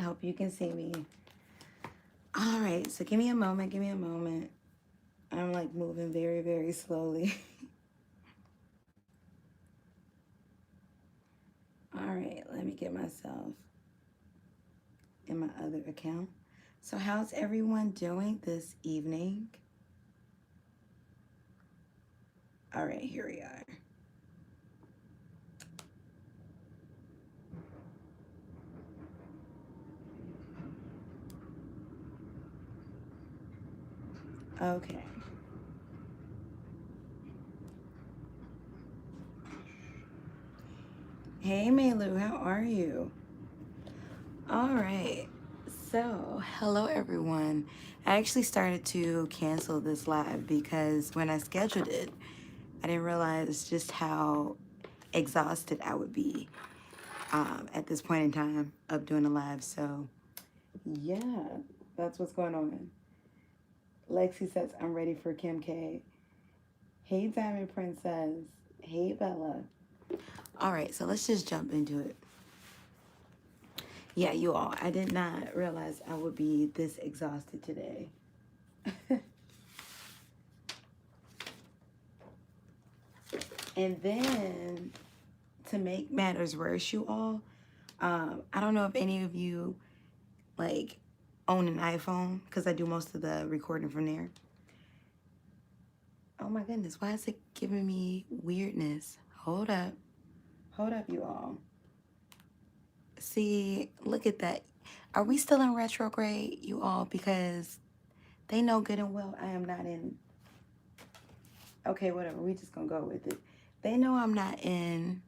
Hope you can see me. All right, so give me a moment. Give me a moment. I'm like moving very, very slowly. All right, let me get myself in my other account. So how's everyone doing this evening? All right, here we are. Okay. Hey, Melu, how are you? All right. So, hello, everyone. I actually started to cancel this live because when I scheduled it, I didn't realize just how exhausted I would be at this point in time of doing a live. So, yeah, that's what's going on. Lexi says, I'm ready for Kim K. Hey, Diamond Princess. Hey, Bella. All right, so let's just jump into it. Yeah, you all, I did not realize I would be this exhausted today. And then, to make matters worse, you all, I don't know if any of you, like, own an iPhone, because I do most of the recording from there. Oh my goodness, why is it giving me weirdness? Hold up, you all. See, look at that. Are we still in retrograde, you all? Because they know good and well I am not in. Okay, whatever. We just gonna go with it. They know I'm not in.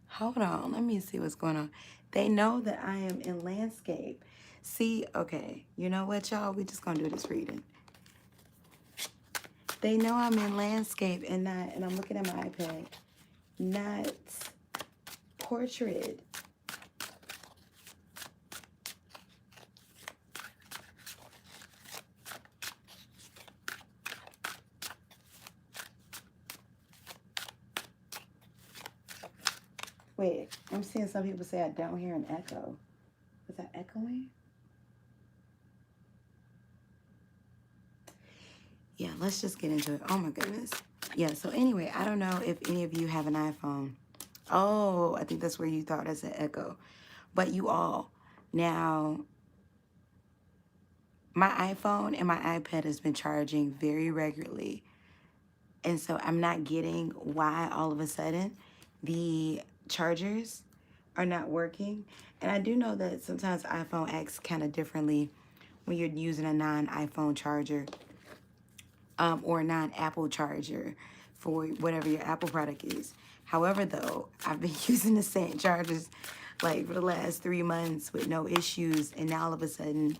Hold on. Let me see what's going on. They know that I am in landscape. See, okay. You know what, y'all? We just gonna do this reading. They know I'm in landscape and not, and I'm looking at my iPad, not portrait. Wait, I'm seeing some people say I don't hear an echo. Is that echoing? Yeah, let's just get into it. Oh my goodness. Yeah, so anyway, I don't know if any of you have an iPhone. Oh, I think that's where you thought it's an echo. But you all, now, my iPhone and my iPad has been charging very regularly. And so I'm not getting why all of a sudden the chargers are not working. And I do know that sometimes iPhone acts kind of differently when you're using a non-iPhone charger or a non-Apple charger for whatever your Apple product is. However, though, I've been using the same chargers like for the last 3 months with no issues. And now all of a sudden,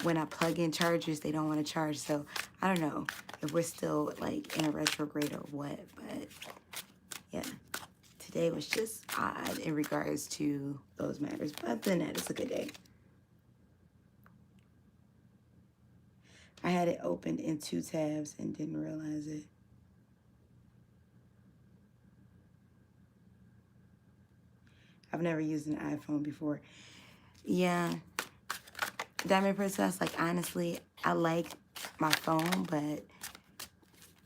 when I plug in chargers, they don't want to charge. So I don't know if we're still like in a retrograde or what, but yeah, today was just odd in regards to those matters. But other than that, it's a good day. I had it opened in 2 tabs and didn't realize it. I've never used an iPhone before. Yeah. Diamond Princess, like honestly, I like my phone, but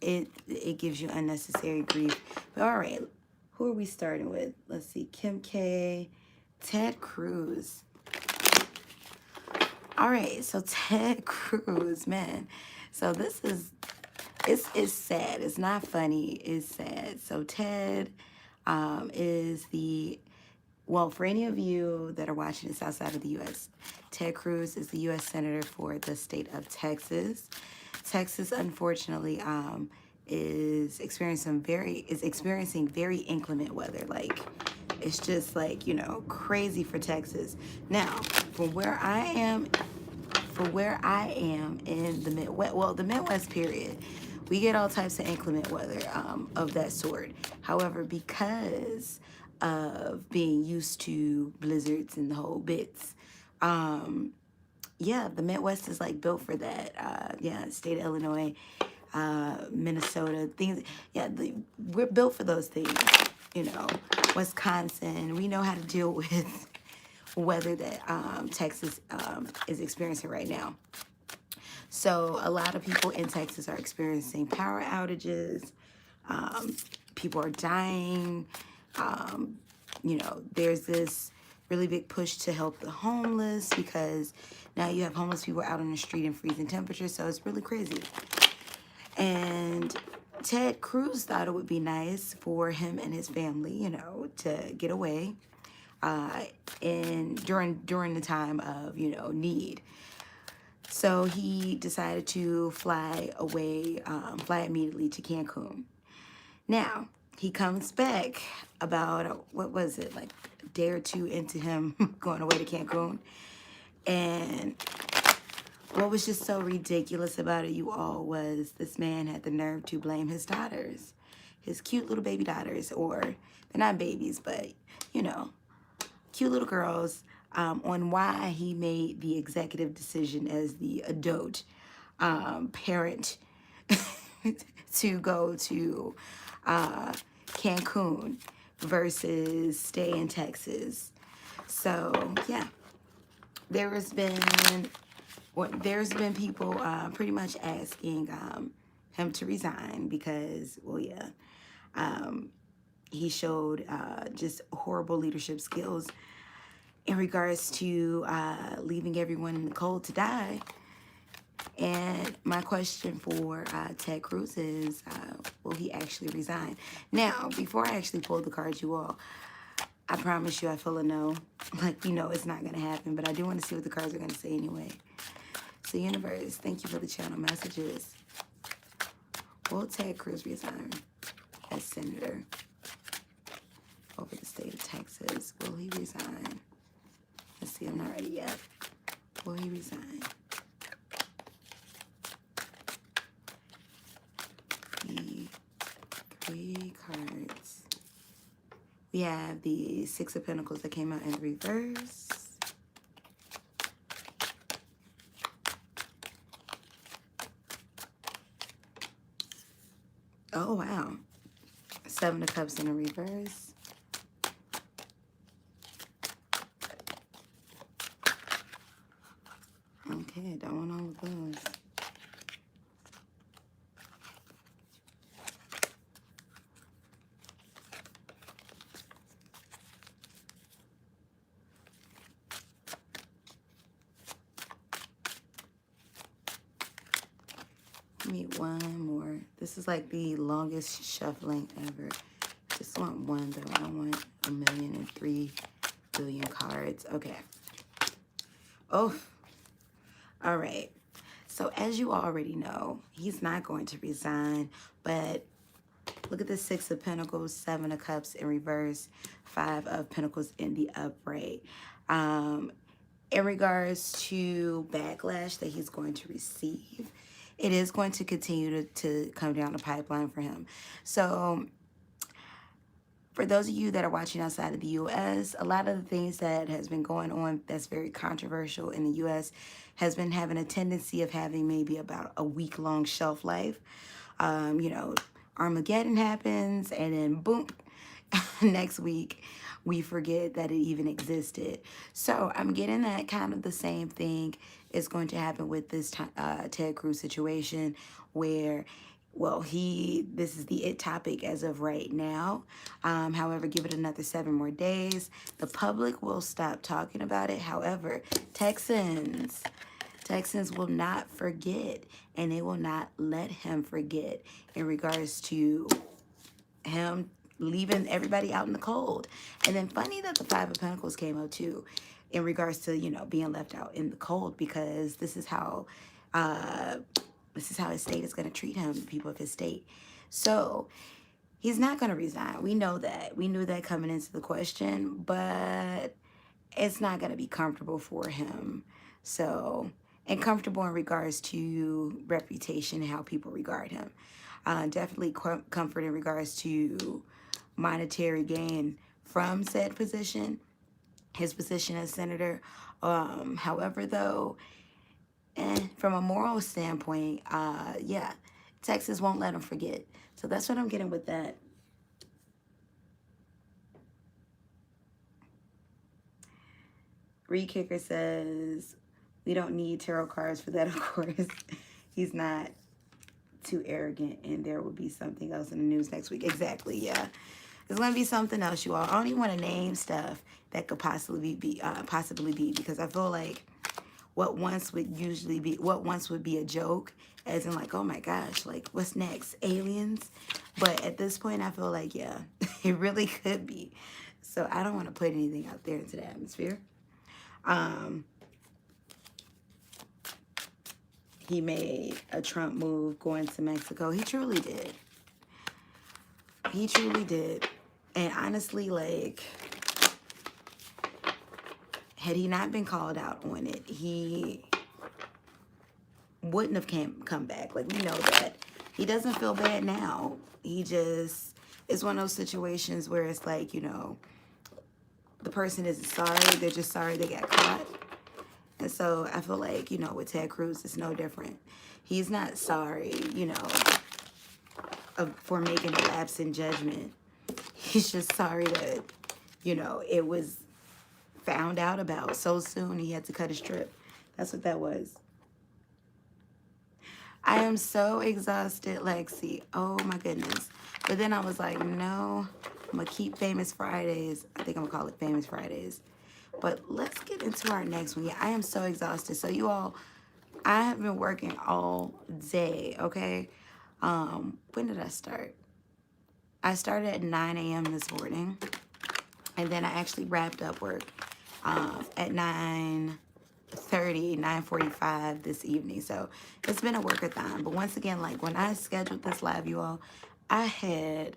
it gives you unnecessary grief. But all right, who are we starting with? Let's see, Kim K, Ted Cruz. All right, so Ted Cruz, man. So this is, it's sad. It's not funny. It's sad. So Ted is the, well, for any of you that are watching this outside of the U.S., Ted Cruz is the U.S. Senator for the state of Texas. Texas, unfortunately, is experiencing very inclement weather. Like, it's just like, you know, crazy for Texas. Now, from where I am in the Midwest, well, the Midwest period, we get all types of inclement weather of that sort. However, because of being used to blizzards and the whole bits, yeah, the Midwest is like built for that. Yeah, state of Illinois, Minnesota, things. Yeah, we're built for those things. You know, Wisconsin, we know how to deal with weather that Texas is experiencing right now. So a lot of people in Texas are experiencing power outages. People are dying. You know, there's this really big push to help the homeless because now you have homeless people out on the street in freezing temperatures. So it's really crazy. And Ted Cruz thought it would be nice for him and his family, you know, to get away during the time of, you know, need. So he decided to fly immediately to Cancun. Now, he comes back about, what was it, like a day or two into him going away to Cancun. And what was just so ridiculous about it, you all, was this man had the nerve to blame his daughters, his cute little baby daughters, or they're not babies, but, you know, cute little girls, on why he made the executive decision as the adult parent to go to Cancun versus stay in Texas. So yeah, there's been people pretty much asking him to resign because, well, yeah, he showed just horrible leadership skills in regards to leaving everyone in the cold to die. And my question for Ted Cruz is, will he actually resign? Now, before I actually pull the cards, you all, I promise you I feel a no. Like, you know, it's not going to happen, but I do want to see what the cards are going to say anyway. So, universe, thank you for the channel messages. Will Ted Cruz resign as senator over the state of Texas? Will he resign? Let's see, I'm not ready yet. Will he resign? The 3 cards. We have the 6 of Pentacles that came out in reverse. Oh, wow. 7 of Cups in a reverse. Okay, don't want all of those. Give me one more. This is like the longest shuffling ever. Just want one though. I don't want 1,003 billion cards. Okay. Oh. All right. So as you already know, he's not going to resign, but look at the 6 of Pentacles, 7 of Cups in reverse, 5 of Pentacles in the upright. In regards to backlash that he's going to receive, it is going to continue to come down the pipeline for him. So for those of you that are watching outside of the U.S., a lot of the things that has been going on that's very controversial in the U.S. has been having a tendency of having maybe about a week-long shelf life. You know, Armageddon happens, and then boom, next week, we forget that it even existed. So I'm getting that kind of the same thing is going to happen with this Ted Cruz situation where, well, this is the it topic as of right now. However, give it another 7 more days. The public will stop talking about it. However, Texans will not forget, and they will not let him forget in regards to him leaving everybody out in the cold. And then funny that the 5 of Pentacles came up too in regards to, you know, being left out in the cold, because this is how his state is going to treat him, the people of his state. So he's not going to resign. We know that. We knew that coming into the question, but it's not going to be comfortable for him. So, and comfortable in regards to reputation and how people regard him. Definitely comfort in regards to monetary gain from said position, his position as senator. However, though, from a moral standpoint, yeah, Texas won't let him forget. So that's what I'm getting with that. Reed Kicker says, we don't need tarot cards for that, of course. He's not too arrogant, and there will be something else in the news next week. Exactly, yeah. There's going to be something else, you all. I don't even want to name stuff that could possibly be, because I feel like what once would be a joke, as in like, oh my gosh, like what's next? Aliens? But at this point, I feel like, yeah, it really could be. So I don't want to put anything out there into the atmosphere. He made a Trump move going to Mexico. He truly did. He truly did. And honestly, like, had he not been called out on it, he wouldn't have come back. Like, we know that. He doesn't feel bad now. He just, it's one of those situations where it's like, you know, the person isn't sorry. They're just sorry they got caught. And so I feel like, you know, with Ted Cruz, it's no different. He's not sorry, you know, for making a lapse in judgment. He's just sorry that, you know, it was found out about so soon he had to cut his trip. That's what that was. I am so exhausted, Lexi. Oh my goodness. But then I was like, no, I'm going to keep Famous Fridays. I think I'm going to call it Famous Fridays. But let's get into our next one. Yeah, I am so exhausted. So you all, I have been working all day, okay? When did I start? I started at 9 a.m. this morning. And then I actually wrapped up work at 9:30, 9:45 this evening. So it's been a workathon. But once again, like when I scheduled this live, you all, I had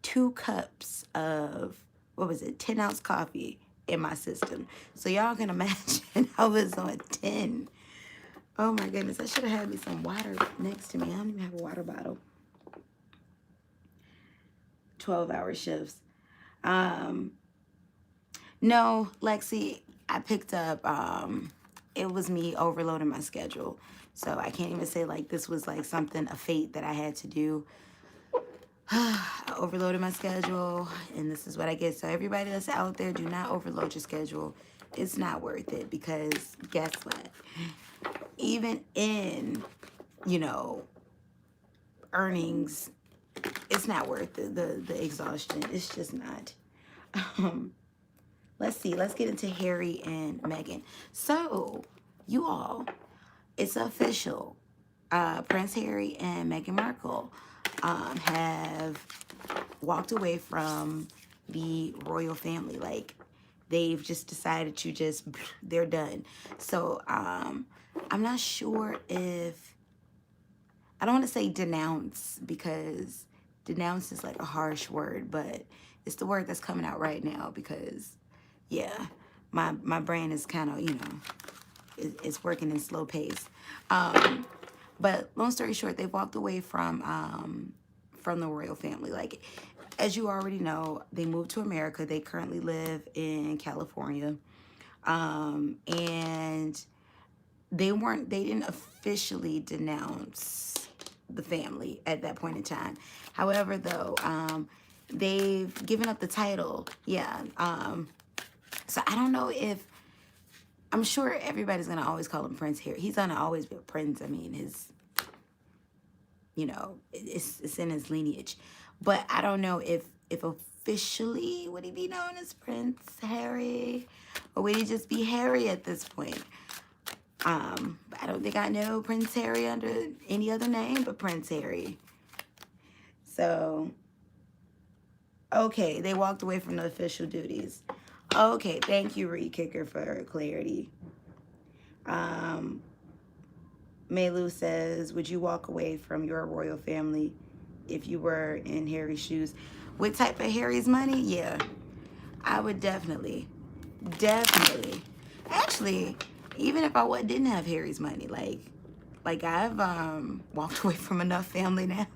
2 cups of, 10-ounce coffee in my system. So y'all can imagine I was on 10. Oh my goodness, I should have had me some water next to me. I don't even have a water bottle. 12-hour shifts. No, Lexi, I picked up, it was me overloading my schedule. So I can't even say like this was like something, a fate that I had to do. I overloaded my schedule, and this is what I get. So everybody that's out there, do not overload your schedule. It's not worth it, because guess what? Even in, you know, earnings, it's not worth the exhaustion. It's just not. Let's see. Let's get into Harry and Meghan. So, you all, it's official. Prince Harry and Meghan Markle have walked away from the royal family. Like, they've just decided to they're done. So, I'm not sure if, I don't want to say denounce, because denounce is like a harsh word, but it's the word that's coming out right now, because, yeah, my brain is kind of, you know, it's working in slow pace. But long story short, they walked away from the royal family. Like, as you already know, they moved to America. They currently live in California. And they didn't officially denounce the family at that point in time. However, though, they've given up the title. Yeah. So I don't know if, I'm sure everybody's going to always call him Prince Harry. He's going to always be a prince. I mean, you know, it's in his lineage. But I don't know if officially would he be known as Prince Harry, or would he just be Harry at this point? I don't think I know Prince Harry under any other name but Prince Harry. So, okay, they walked away from the official duties. Okay, thank you, Reed Kicker, for clarity. Melu says, would you walk away from your royal family if you were in Harry's shoes? What type of Harry's money? Yeah, I would definitely. Actually, even if I didn't have Harry's money, like I've walked away from enough family now.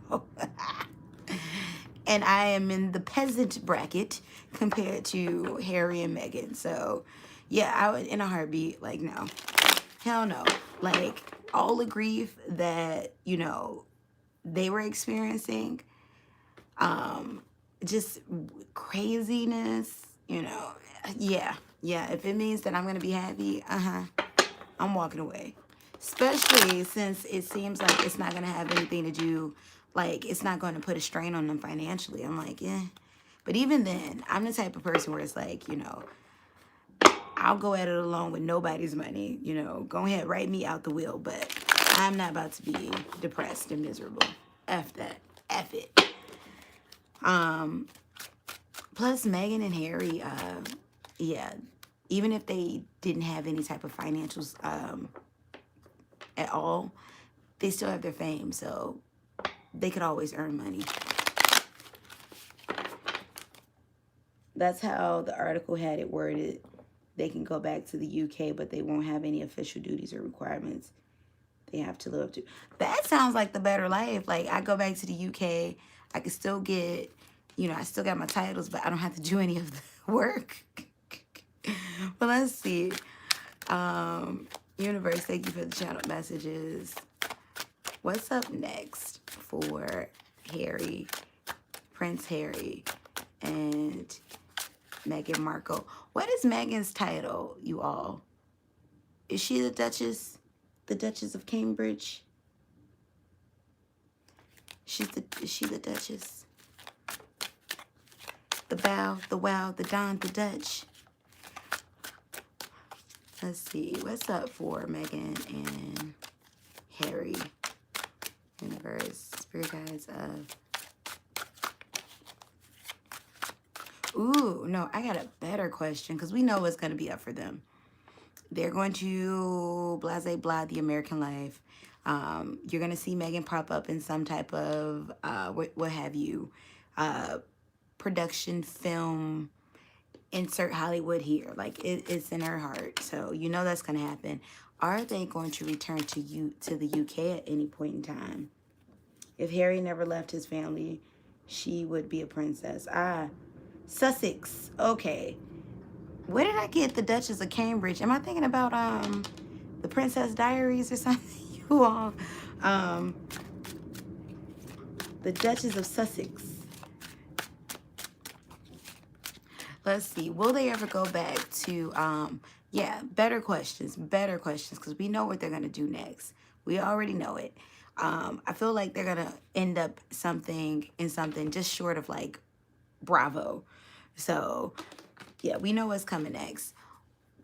And I am in the peasant bracket compared to Harry and Meghan. So, yeah, I would, in a heartbeat, like, no. Hell no. Like, all the grief that, you know, they were experiencing, just craziness, you know, yeah. Yeah, if it means that I'm going to be happy, I'm walking away. Especially since it seems like it's not going to have anything to do, like, it's not going to put a strain on them financially. I'm like, yeah. But even then, I'm the type of person where it's like, I'll go at it alone with nobody's money. Go ahead, write me out the will. But I'm not about to be depressed and miserable. F that. F it. Plus, Meghan and Harry, yeah, even if they didn't have any type of financials at all, they still have their fame. So they could always earn money. That's how the article had it worded. They can go back to the UK, but they won't have any official duties or requirements they have to live up to. That sounds like the better life. Like, I go back to the UK, I can still get, I still got my titles, but I don't have to do any of the work. But let's see. Universe, thank you for the channel messages. What's up next for Harry, Prince Harry, and Meghan Markle? What is Meghan's title, you all? Is she the Duchess? The Duchess of Cambridge? Is she the Duchess? The Bow, the Wow, the Don, the Dutch. Let's see. What's up for Meghan and Harry? Universe, spirit guides of... Ooh, no, I got a better question because we know what's going to be up for them. They're going to blase blah the American life. You're going to see Meghan pop up in some type of, what have you, production, film, insert Hollywood here. Like, it's in her heart. So you know that's going to happen. Are they going to return to the UK at any point in time? If Harry never left his family, she would be a princess. Sussex. Okay. Where did I get the Duchess of Cambridge? Am I thinking about the Princess Diaries or something? You all. The Duchess of Sussex. Let's see. Will they ever go back to yeah, better questions, because we know what they're gonna do next. We already know it. I feel like they're gonna end up something just short of like Bravo. So yeah, we know what's coming next.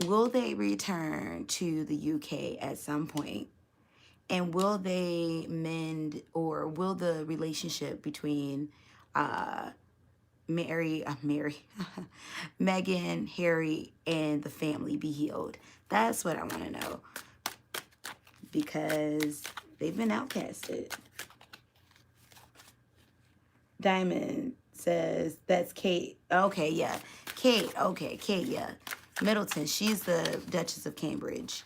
Will they return to the UK at some point? And will they mend, or will the relationship between Meghan, Harry, and the family be healed? That's what I want to know. Because they've been outcasted. Diamond says that's Kate. Okay, yeah. Kate, okay, Kate, yeah. Middleton, she's the Duchess of Cambridge.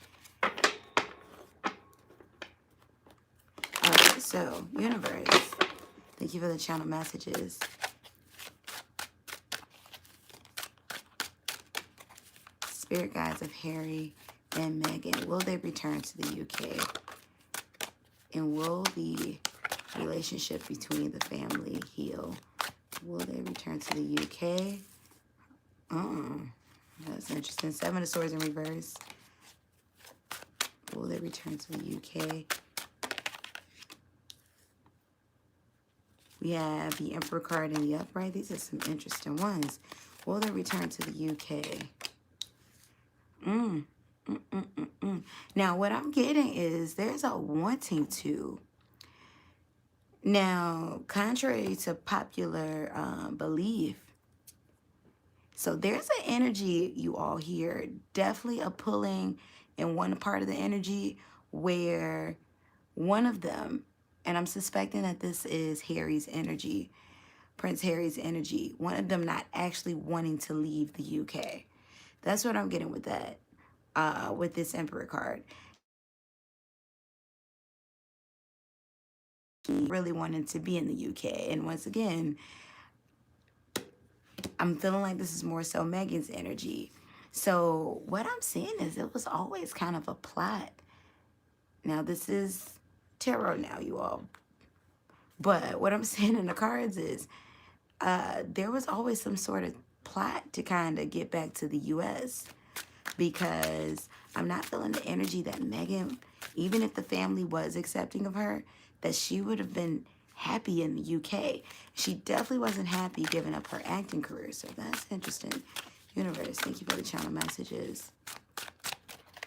Alright, so, universe. Thank you for the channel messages. Spirit guides of Harry and Meghan. Will they return to the UK? And will the relationship between the family heal? Will they return to the UK? That's interesting. Seven of Swords in reverse. Will they return to the UK? We have the Emperor card in the upright. These are some interesting ones. Will they return to the UK? Now, what I'm getting is there's a wanting to. Now, contrary to popular belief, so there's an energy, you all here, definitely a pulling in one part of the energy where one of them, and I'm suspecting that this is Harry's energy, Prince Harry's energy, one of them not actually wanting to leave the UK. That's what I'm getting with that, with this Emperor card. Really wanting to be in the UK. And once again, I'm feeling like this is more so Meghan's energy. So what I'm seeing is it was always kind of a plot. Now, this is tarot now, you all. But what I'm seeing in the cards is there was always some sort of plot to kind of get back to the U.S. because I'm not feeling the energy that Meghan, even if the family was accepting of her, that she would have been happy in the UK. She definitely wasn't happy giving up her acting career. So that's interesting. Universe, thank you for the channel messages.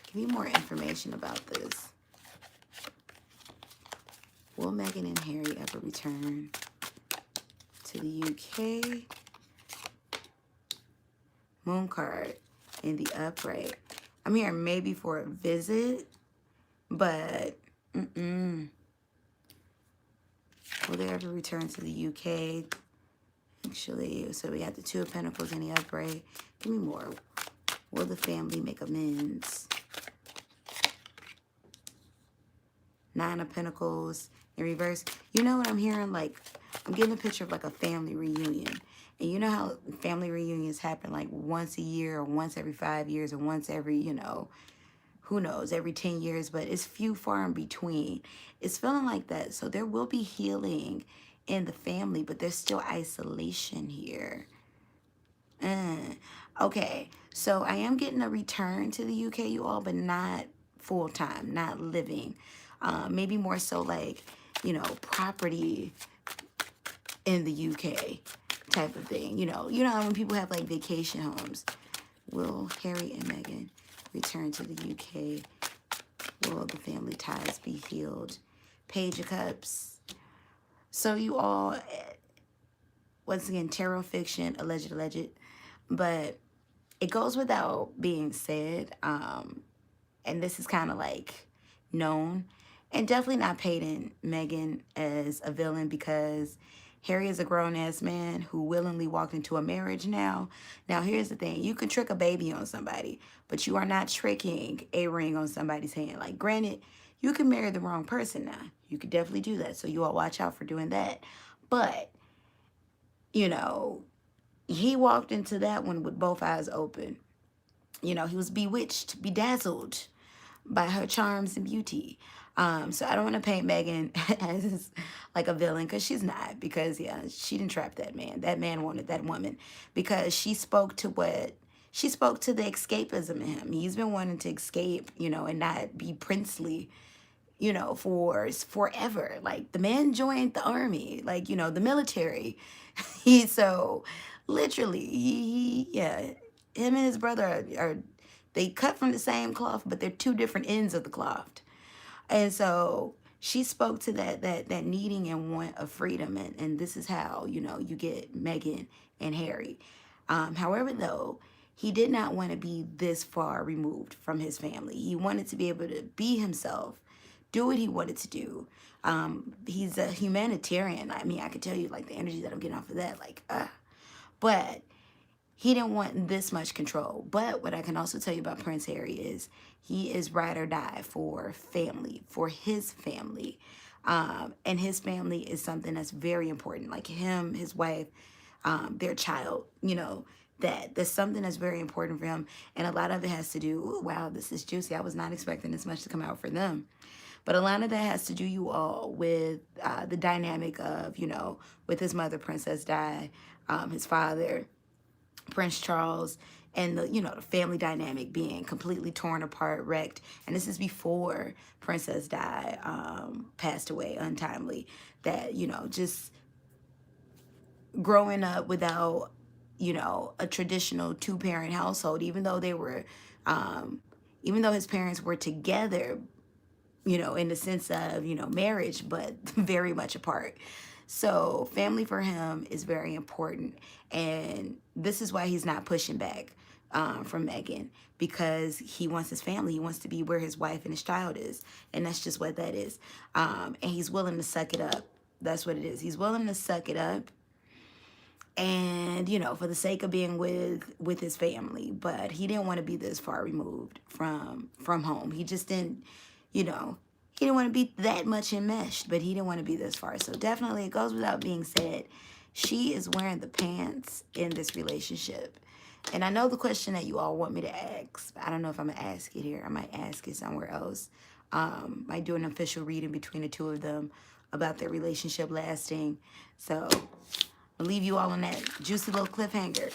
Give me more information about this. Will Meghan and Harry ever return to the UK? Moon card in the upright. I'm here maybe for a visit, but will they ever return to the UK? Actually, so we got the Two of Pentacles in the upright. Give me more. Will the family make amends? Nine of Pentacles in reverse. You know what I'm hearing? Like, I'm getting a picture of like a family reunion. And you know how family reunions happen like once a year or once every 5 years or once every, you know, who knows, every 10 years, but it's few far in between. It's feeling like that. So there will be healing in the family, but there's still isolation here. Okay, so I am getting a return to the UK, you all, but not full-time, not living. Maybe more so like, you know, property in the UK type of thing. You know when people have like vacation homes. Will Harry and Meghan return to the UK? Will the family ties be healed? Page of Cups. So you all, once again, tarot fiction, alleged, but it goes without being said, and this is kind of like known, and definitely not painting Meghan as a villain, because Harry is a grown-ass man who willingly walked into a marriage now. Now, here's the thing. You can trick a baby on somebody, but you are not tricking a ring on somebody's hand. Like, granted, you can marry the wrong person now. You could definitely do that, so you all watch out for doing that. But, you know, he walked into that one with both eyes open. You know, he was bewitched, bedazzled by her charms and beauty. So I don't want to paint Meghan as like a villain, because she's not. Because, yeah, she didn't trap that man. That man wanted that woman, because she spoke to the escapism in him. He's been wanting to escape, you know, and not be princely, you know, for forever. Like, the man joined the army, like, you know, the military. So literally, yeah, him and his brother are they cut from the same cloth, but they're two different ends of the cloth. And so she spoke to that needing and want of freedom, and this is how, you know, you get Meghan and Harry. However, though, he did not want to be this far removed from his family. He wanted to be able to be himself, do what he wanted to do. He's a humanitarian. I mean, I could tell you, like, the energy that I'm getting off of that, like, but he didn't want this much control. But what I can also tell you about Prince Harry is he is ride or die for family, for his family. And his family is something that's very important. Like him, his wife, their child, you know, there's something that's very important for him. And a lot of it has to do, ooh, wow, this is juicy. I was not expecting this much to come out for them. But a lot of that has to do, you all, with the dynamic of, you know, with his mother, Princess Di, his father, Prince Charles, and the, you know, the family dynamic being completely torn apart, wrecked. And this is before Princess Di passed away untimely. That, you know, just growing up without, you know, a traditional two-parent household, even though they were, even though his parents were together, you know, in the sense of, you know, marriage, but very much apart. So family for him is very important. And this is why he's not pushing back from Meghan, because he wants his family. He wants to be where his wife and his child is. And that's just what that is. And he's willing to suck it up. That's what it is. He's willing to suck it up. And, you know, for the sake of being with his family. But he didn't want to be this far removed from home. He just didn't, you know, he didn't want to be that much enmeshed, but he didn't want to be this far. So definitely, it goes without being said, she is wearing the pants in this relationship. And I know the question that you all want me to ask. I don't know if I'm going to ask it here. I might ask it somewhere else. Might do an official reading between the two of them about their relationship lasting. So I'll leave you all on that juicy little cliffhanger.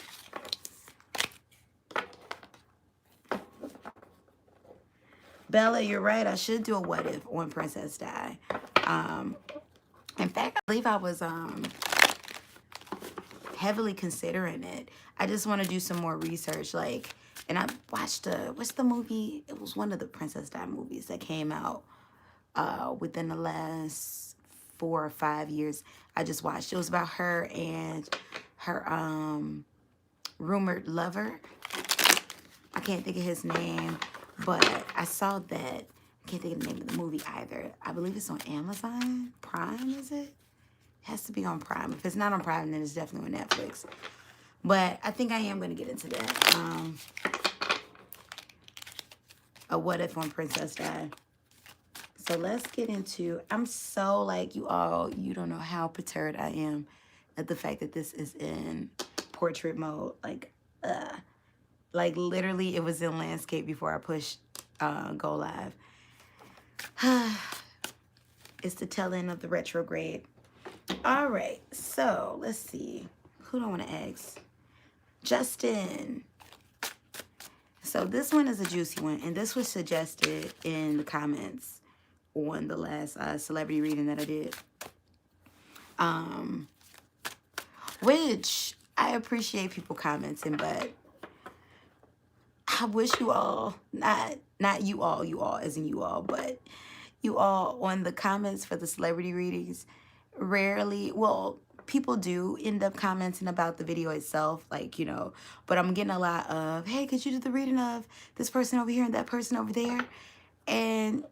Bella, you're right. I should do a what if on Princess Di. In fact, I believe I was heavily considering it. I just want to do some more research. Like, and I watched what's the movie? It was one of the Princess Di movies that came out within the last 4 or 5 years. I just watched. It was about her and her rumored lover. I can't think of his name, but I saw that. I can't think of the name of the movie either. I believe it's on Amazon Prime, is it? It has to be on Prime. If it's not on Prime, then it's definitely on Netflix. But I think I am going to get into that. A what if on Princess Di. So let's get into, I'm so like you all, you don't know how perturbed I am at the fact that this is in portrait mode. Like literally it was in landscape before I pushed go live. It's the tail end of the retrograde. All right, so let's see. Who do I want to ask? Justin. So this one is a juicy one, and this was suggested in the comments on the last celebrity reading that I did. Which I appreciate people commenting, but I wish you all, not you all as in you all, but you all on the comments for the celebrity readings, rarely, well, people do end up commenting about the video itself, like, you know, but I'm getting a lot of, hey, could you do the reading of this person over here and that person over there? And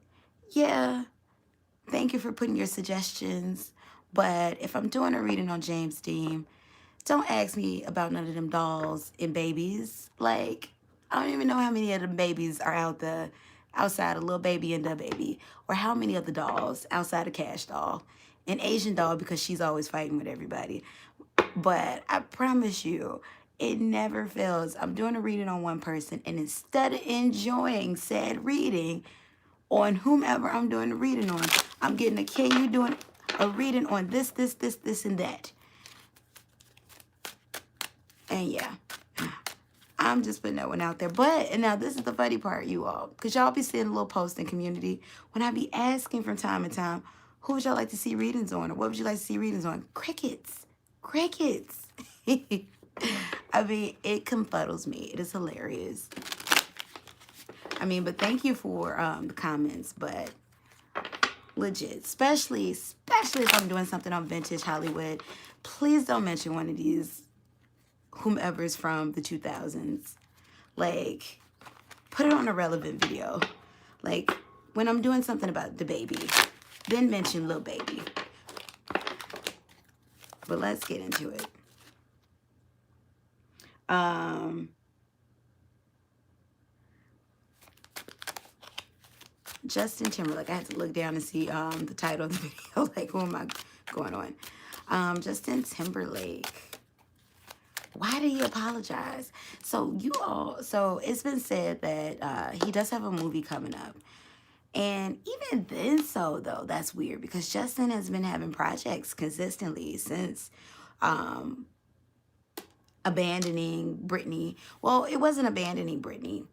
yeah, thank you for putting your suggestions. But if I'm doing a reading on James Dean, don't ask me about none of them dolls and babies. Like, I don't even know how many of them babies are out there outside of Lil Baby and Da Baby, or how many of the dolls outside of Cash Doll and Asian Doll, because she's always fighting with everybody. But I promise you, it never fails. I'm doing a reading on one person, and instead of enjoying said reading on whomever I'm doing the reading on, I'm getting a, can you doing a reading on this, and that. And yeah, I'm just putting that one out there. But, and now this is the funny part, you all, because y'all be seeing a little post in community when I be asking from time to time, who would y'all like to see readings on? Or what would you like to see readings on? Crickets. Crickets. I mean, it confuddles me. It is hilarious. I mean, but thank you for the comments, but legit, especially if I'm doing something on Vintage Hollywood, please don't mention one of these whomever's from the 2000s. Like, put it on a relevant video. Like, when I'm doing something about the baby, then mention Lil Baby. But let's get into it. Justin Timberlake. I had to look down and see the title of the video. Like, who am I going on? Justin Timberlake. Why did he apologize? So you all, so it's been said that he does have a movie coming up. And even then, so though, that's weird because Justin has been having projects consistently since abandoning Britney. Well, it wasn't abandoning Britney.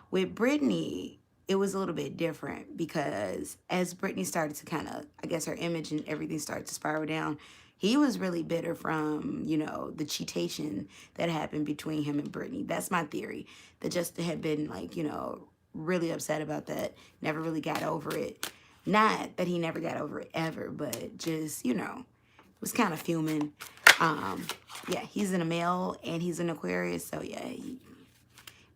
With Britney, it was a little bit different because as Britney started to kind of, I guess her image and everything started to spiral down, he was really bitter from, you know, the cheatation that happened between him and Britney. That's my theory. That Justin had been like, you know, really upset about that. Never really got over it. Not that he never got over it ever, but just, you know, was kind of fuming. Yeah, he's in a male and he's an Aquarius. So yeah, and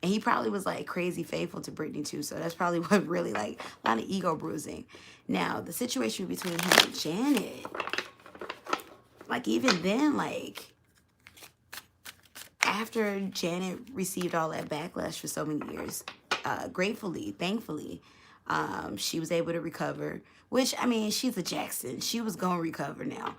he probably was like crazy faithful to Britney too. So that's probably what really like a lot of ego bruising. Now, the situation between him and Janet, like even then, like after Janet received all that backlash for so many years, gratefully, thankfully, she was able to recover, which, I mean, she's a Jackson. She was going to recover now.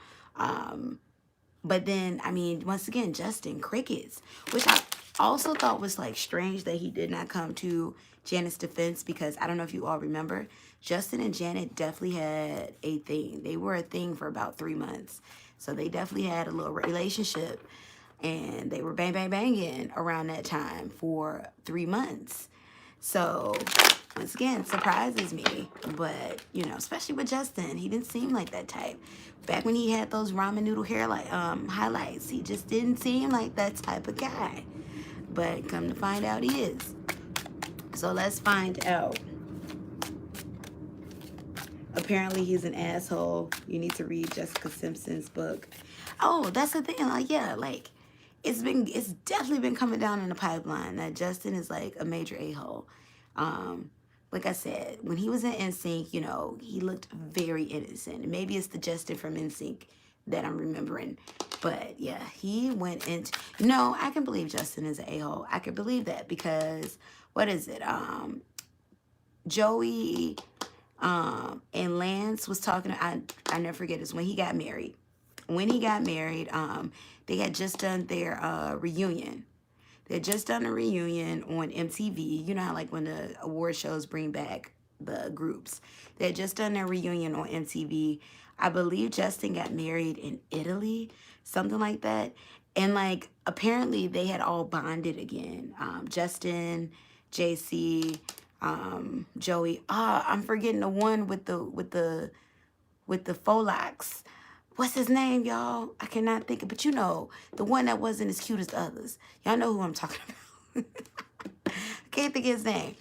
But then, I mean, once again, Justin, crickets, which I also thought was like strange that he did not come to Janet's defense, because I don't know if you all remember, Justin and Janet definitely had a thing. They were a thing for about 3 months. So they definitely had a little relationship, and they were bang, bang, banging around that time for 3 months. So once again, surprises me. But, you know, especially with Justin, he didn't seem like that type. Back when he had those ramen noodle hair highlights, he just didn't seem like that type of guy. But come to find out, he is. So let's find out. Apparently, he's an asshole. You need to read Jessica Simpson's book. Oh, that's the thing. Like, yeah, like, it's definitely been coming down in the pipeline that Justin is like a major a-hole. Like I said, when he was in NSYNC, you know, he looked very innocent. Maybe it's the Justin from NSYNC that I'm remembering. But yeah, he went into, no, I can believe Justin is an a-hole. I can believe that because, what is it? Joey and Lance was talking, I never forget this, when he got married. When he got married, they had just done their reunion. They had just done a reunion on MTV. You know how like when the award shows bring back the groups. They had just done their reunion on MTV. I believe Justin got married in Italy, something like that. And like apparently they had all bonded again. Justin, JC, Joey. I'm forgetting the one with the faux locks. What's his name, y'all? I cannot think of, but you know, the one that wasn't as cute as the others. Y'all know who I'm talking about. I can't think of his name.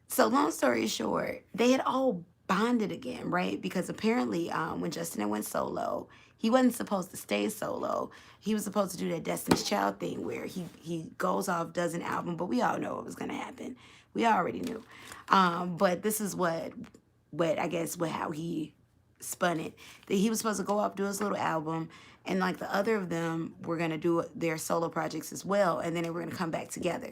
So long story short, they had all bonded again, right? Because apparently when Justin went solo, he wasn't supposed to stay solo. He was supposed to do that Destiny's Child thing where he goes off, does an album, but we all know what was going to happen. We already knew. But this is what I guess how he spun it, that he was supposed to go off, do his little album, and like the other of them were going to do their solo projects as well, and then they were going to come back together.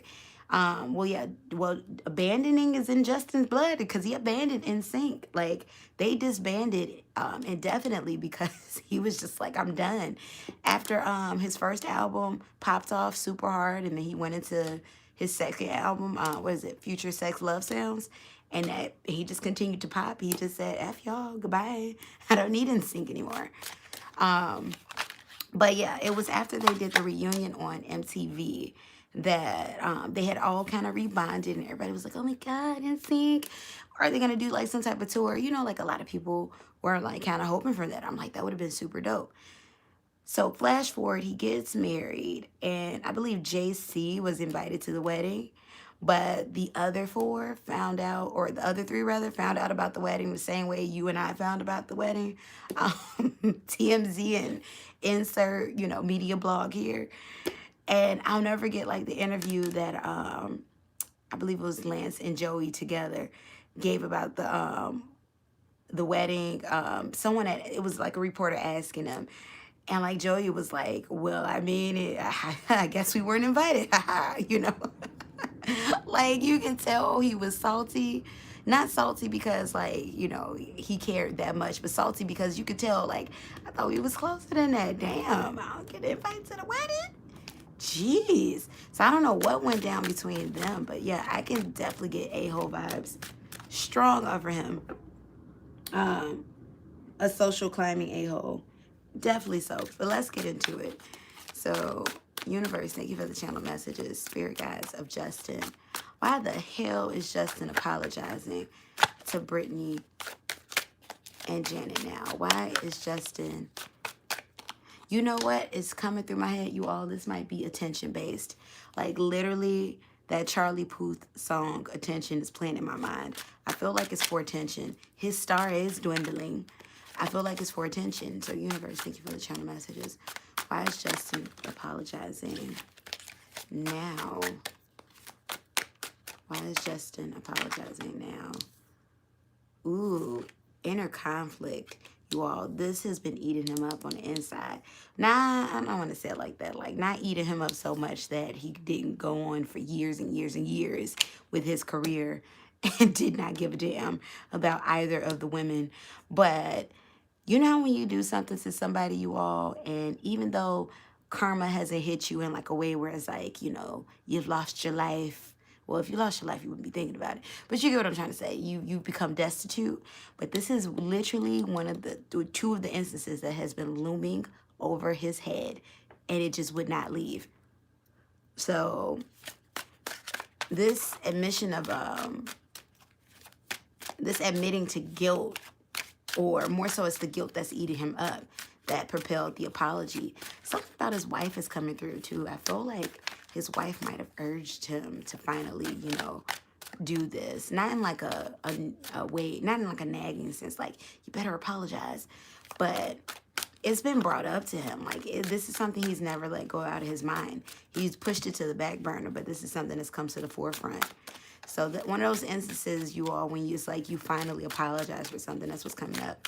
Abandoning is in Justin's blood because he abandoned NSYNC. Like they disbanded indefinitely because he was just like, I'm done. After his first album popped off super hard, and then he went into his second album, what is it, Future Sex Love Sounds, and that he just continued to pop. He just said, F y'all, goodbye. I don't need NSYNC anymore. But yeah, it was after they did the reunion on MTV that they had all kind of rebonded, and everybody was like, oh my God, NSYNC. Are they going to do like some type of tour? You know, like a lot of people were like kind of hoping for that. I'm like, that would have been super dope. So flash forward, he gets married, and I believe JC was invited to the wedding. But the other four found out, or the other three rather, found out about the wedding the same way you and I found about the wedding. TMZ and insert, you know, media blog here. And I'll never forget like the interview that I believe it was Lance and Joey together gave about the wedding. It was like a reporter asking them. And like Joey was like, well, I mean, I guess we weren't invited, you know. Like, you can tell he was salty. Not salty because, like, you know, he cared that much, but salty because you could tell, like, I thought we was closer than that. Damn, I don't get invited to the wedding. Jeez. So I don't know what went down between them, but yeah, I can definitely get a-hole vibes. Strong over him. A social climbing a-hole. Definitely so. But let's get into it. So, universe, thank you for the channel messages. Spirit guides of Justin. Why the hell is Justin apologizing to Brittany and Janet now? Why is Justin... You know what is coming through my head, you all? This might be attention-based. Like, literally, that Charlie Puth song, Attention, is playing in my mind. I feel like it's for attention. His star is dwindling. I feel like it's for attention. So, universe, thank you for the channel messages. Why is Justin apologizing now? Why is Justin apologizing now? Ooh, inner conflict. You all, this has been eating him up on the inside. Nah, I don't want to say it like that. Like, not eating him up so much that he didn't go on for years and years and years with his career and did not give a damn about either of the women. But you know when you do something to somebody, you all, and even though karma hasn't hit you in like a way where it's like, you know, you've lost your life. Well, if you lost your life, you wouldn't be thinking about it. But you get what I'm trying to say. You become destitute. But this is literally one of two of the instances that has been looming over his head, and it just would not leave. So this admission of this admitting to guilt, or more so it's the guilt that's eating him up, that propelled the apology. Something about his wife is coming through too. I feel like his wife might have urged him to finally, you know, do this. Not in like a way, not in like a nagging sense, like, you better apologize. But it's been brought up to him. Like, this is something he's never let go out of his mind. He's pushed it to the back burner, but this is something that's come to the forefront. So that one of those instances, you all, when it's like you finally apologize for something, that's what's coming up.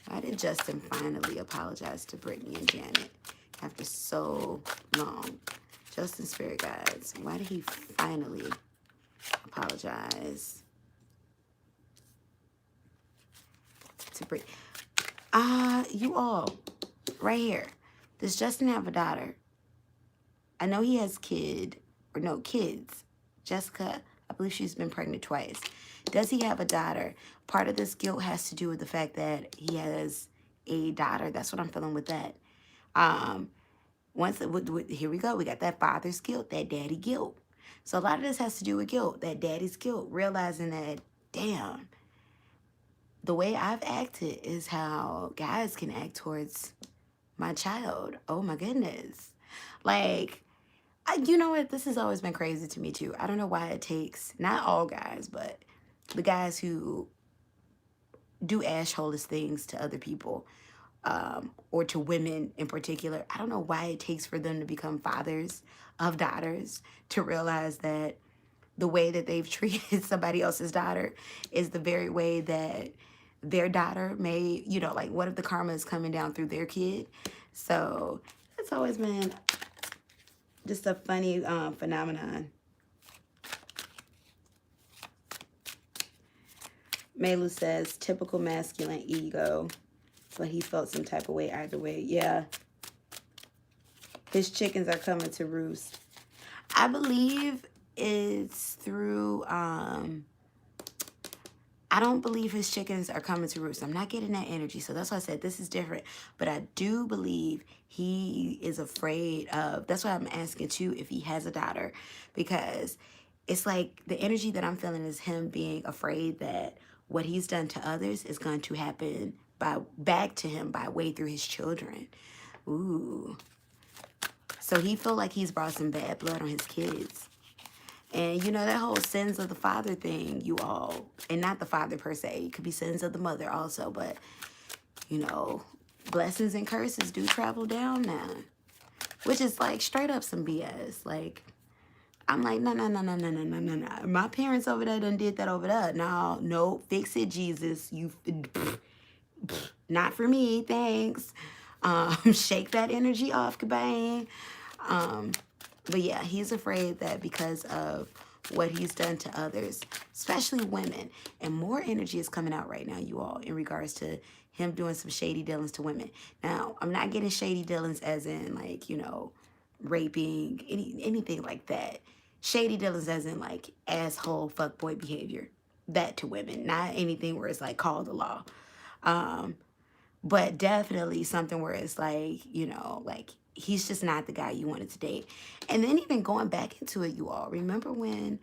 Why did Justin finally apologize to Brittany and Janet after so long? Justin Spirit Guides, why did he finally apologize to Brittany? You all, right here, does Justin have a daughter? I know he has kids. Jessica, I believe she's been pregnant twice. Does he have a daughter? Part of this guilt has to do with the fact that he has a daughter. That's what I'm feeling with that. Here we go. We got that father's guilt, that daddy guilt. So a lot of this has to do with guilt, that daddy's guilt, realizing that, damn, the way I've acted is how guys can act towards my child. Oh my goodness. Like, you know what? This has always been crazy to me too. I don't know why it takes, not all guys, but the guys who do assholish things to other people, or to women in particular. I don't know why it takes for them to become fathers of daughters to realize that the way that they've treated somebody else's daughter is the very way that their daughter may, you know, like, what if the karma is coming down through their kid? So it's always been just a funny phenomenon. Melu says, typical masculine ego, but he felt some type of way either way. Yeah. His chickens are coming to roost. I believe it's through, I don't believe his chickens are coming to roost. I'm not getting that energy. So that's why I said this is different. But I do believe he is afraid of, that's why I'm asking too if he has a daughter. Because it's like the energy that I'm feeling is him being afraid that what he's done to others is going to happen back to him by way through his children. Ooh. So he feel like he's brought some bad blood on his kids. And, you know, that whole sins of the father thing, you all, and not the father per se, it could be sins of the mother also, but, you know, blessings and curses do travel down now, which is like straight up some BS. Like, I'm like, no. My parents over there done did that over there. No, fix it, Jesus. You, not for me, thanks. Shake that energy off, Cabane. But yeah, he's afraid that because of what he's done to others, especially women, and more energy is coming out right now, you all, in regards to him doing some shady dealings to women. Now, I'm not getting shady dealings as in, like, you know, raping, anything like that. Shady dealings as in, like, asshole fuckboy behavior. That to women, not anything where it's, like, called the law. But definitely something where it's, like, you know, like, he's just not the guy you wanted to date. And then even going back into it, you all, remember when,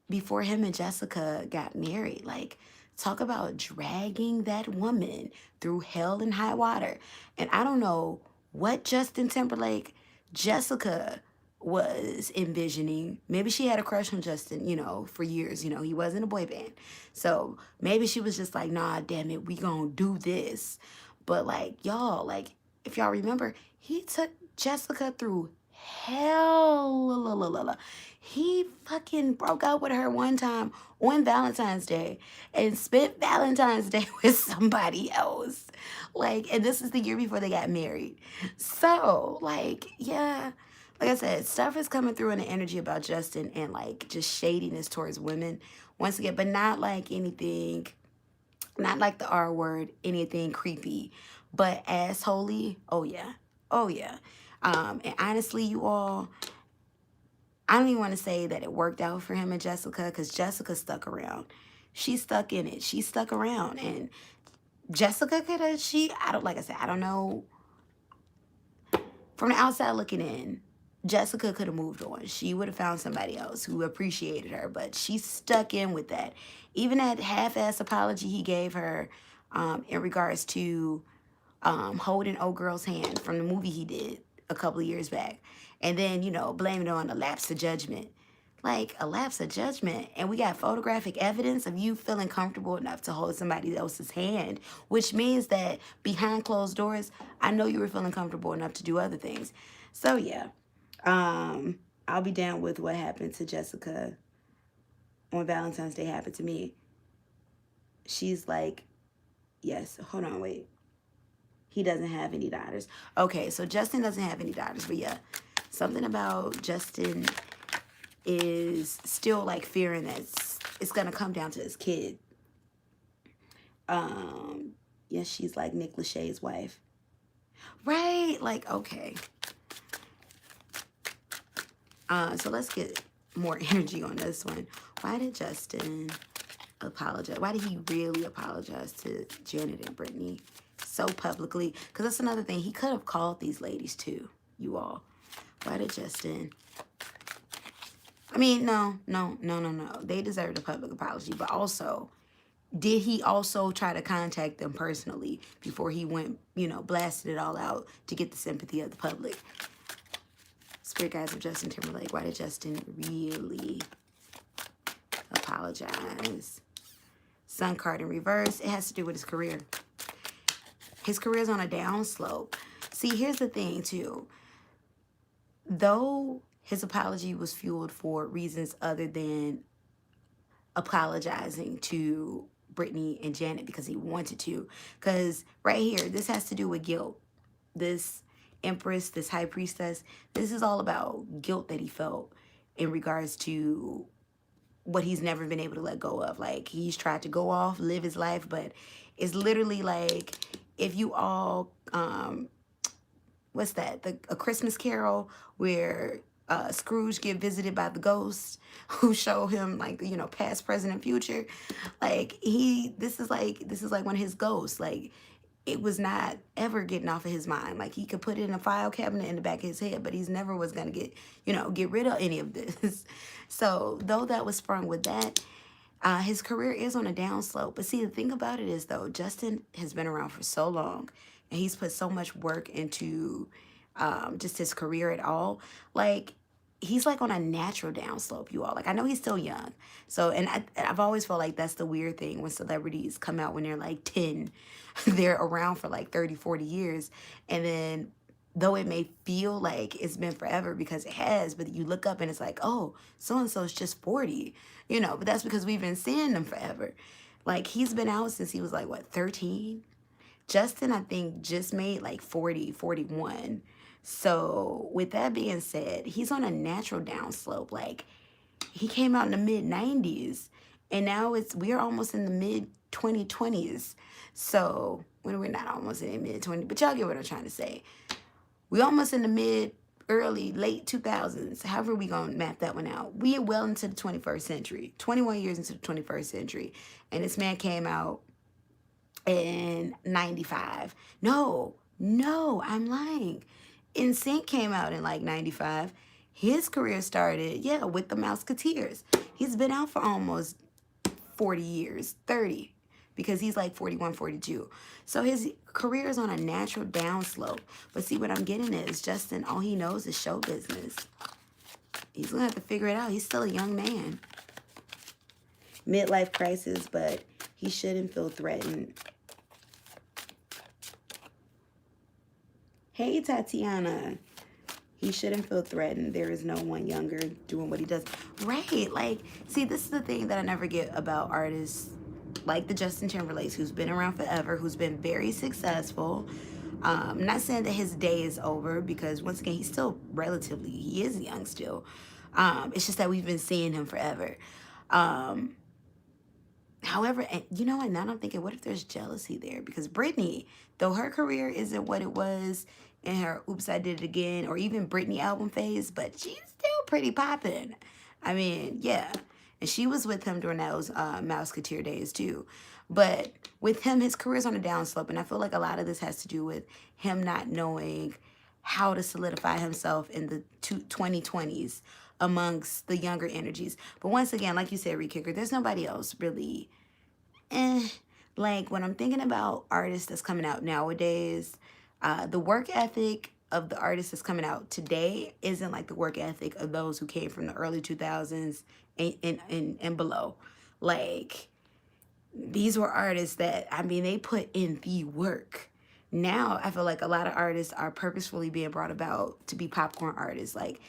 before him and Jessica got married, like, talk about dragging that woman through hell and high water. And I don't know what Justin Timberlake, Jessica was envisioning. Maybe she had a crush on Justin, you know, for years. You know, he wasn't a boy band. So maybe she was just like, nah, damn it, we gonna do this. But, like, y'all, like, if y'all remember, he took Jessica through hell. He fucking broke up with her one time on Valentine's Day and spent Valentine's Day with somebody else. Like, and this is the year before they got married. So, like, yeah, like I said, stuff is coming through in the energy about Justin and, like, just shadiness towards women once again, but not like anything, not like the R word, anything creepy, but assholey. Oh yeah. Oh yeah. And honestly, you all, I don't even want to say that it worked out for him and Jessica, because Jessica stuck around. She stuck in it. She stuck around. And Jessica could have, like I said, I don't know. From the outside looking in, Jessica could have moved on. She would have found somebody else who appreciated her, but she stuck in with that. Even that half-ass apology he gave her in regards to holding old girl's hand from the movie he did a couple of years back. And then, you know, blame it on a lapse of judgment. Like, a lapse of judgment. And we got photographic evidence of you feeling comfortable enough to hold somebody else's hand, which means that behind closed doors, I know you were feeling comfortable enough to do other things. So, yeah. I'll be down with what happened to Jessica on Valentine's Day happened to me. She's like, yes, hold on, wait. He doesn't have any daughters. Okay, so Justin doesn't have any daughters, but yeah, something about Justin is still like fearing that it's gonna come down to his kid. Yes, she's like Nick Lachey's wife. Right, like, okay. So let's get more energy on this one. Why did Justin apologize? Why did he really apologize to Janet and Brittany so publicly? Because that's another thing. He could have called these ladies too, you all. Why did Justin? I mean, no. They deserved a public apology. But also, did he also try to contact them personally before he went, you know, blasted it all out to get the sympathy of the public? Spirit guides of Justin Timberlake. Why did Justin really apologize? Sun card in reverse. It has to do with his career. His career's on a downslope. See, here's the thing, too. Though his apology was fueled for reasons other than apologizing to Brittany and Janet because he wanted to. Because right here, this has to do with guilt. This Empress, this high priestess, this is all about guilt that he felt in regards to what he's never been able to let go of. Like, he's tried to go off, live his life, but it's literally like if you all, what's that? A Christmas Carol where Scrooge get visited by the ghosts who show him, like, you know, past, present, and future. Like, this is like one of his ghosts. Like, it was not ever getting off of his mind. Like, he could put it in a file cabinet in the back of his head, but he's never was going to get rid of any of this. So, though that was sprung with that, his career is on a downslope. But see, the thing about it is, though, Justin has been around for so long, and he's put so much work into just his career at all. Like, he's like on a natural downslope, you all. Like, I know he's still young. So, and I've always felt like that's the weird thing when celebrities come out when they're like 10. They're around for like 30, 40 years. And then, though it may feel like it's been forever because it has, but you look up and it's like, oh, so-and-so is just 40. You know, but that's because we've been seeing them forever. Like, he's been out since he was like, what, 13? Justin, I think, just made like 40, 41. So, with that being said, he's on a natural downslope. Like, he came out in the mid-90s, and now we're almost in the mid-2020s. So, when we're not almost in the mid-20s, but y'all get what I'm trying to say. We're almost in the early, late 2000s. However we gonna map that one out. We are well into the 21st century. 21 years into the 21st century. And this man came out in 95. No, I'm lying. NSYNC came out in like 95. His career started, yeah, with the Mouseketeers. He's been out for almost 40 years, 30, because he's like 41, 42. So his career is on a natural downslope. But see, what I'm getting is Justin, all he knows is show business. He's going to have to figure it out. He's still a young man. Midlife crisis, but he shouldn't feel threatened. Hey, Tatiana. He shouldn't feel threatened. There is no one younger doing what he does. Right. Like, see, this is the thing that I never get about artists like the Justin Timberlake, who's been around forever, who's been very successful. I'm not saying that his day is over because, once again, he's still he is young still. It's just that we've been seeing him forever. However, and you know what, now I'm thinking, what if there's jealousy there? Because Britney, though her career isn't what it was in her Oops, I Did It Again, or even Britney album phase, but she's still pretty popping. I mean, yeah. And she was with him during those Mouseketeer days, too. But with him, his career's on a downslope, and I feel like a lot of this has to do with him not knowing how to solidify himself in the 2020s amongst the younger energies. But once again, like you said, Re-Kicker, there's nobody else really. Like when I'm thinking about artists that's coming out nowadays, the work ethic of the artists that's coming out today isn't like the work ethic of those who came from the early 2000s and below. Like, these were artists that, I mean, they put in the work. Now, I feel like a lot of artists are purposefully being brought about to be popcorn artists. Like,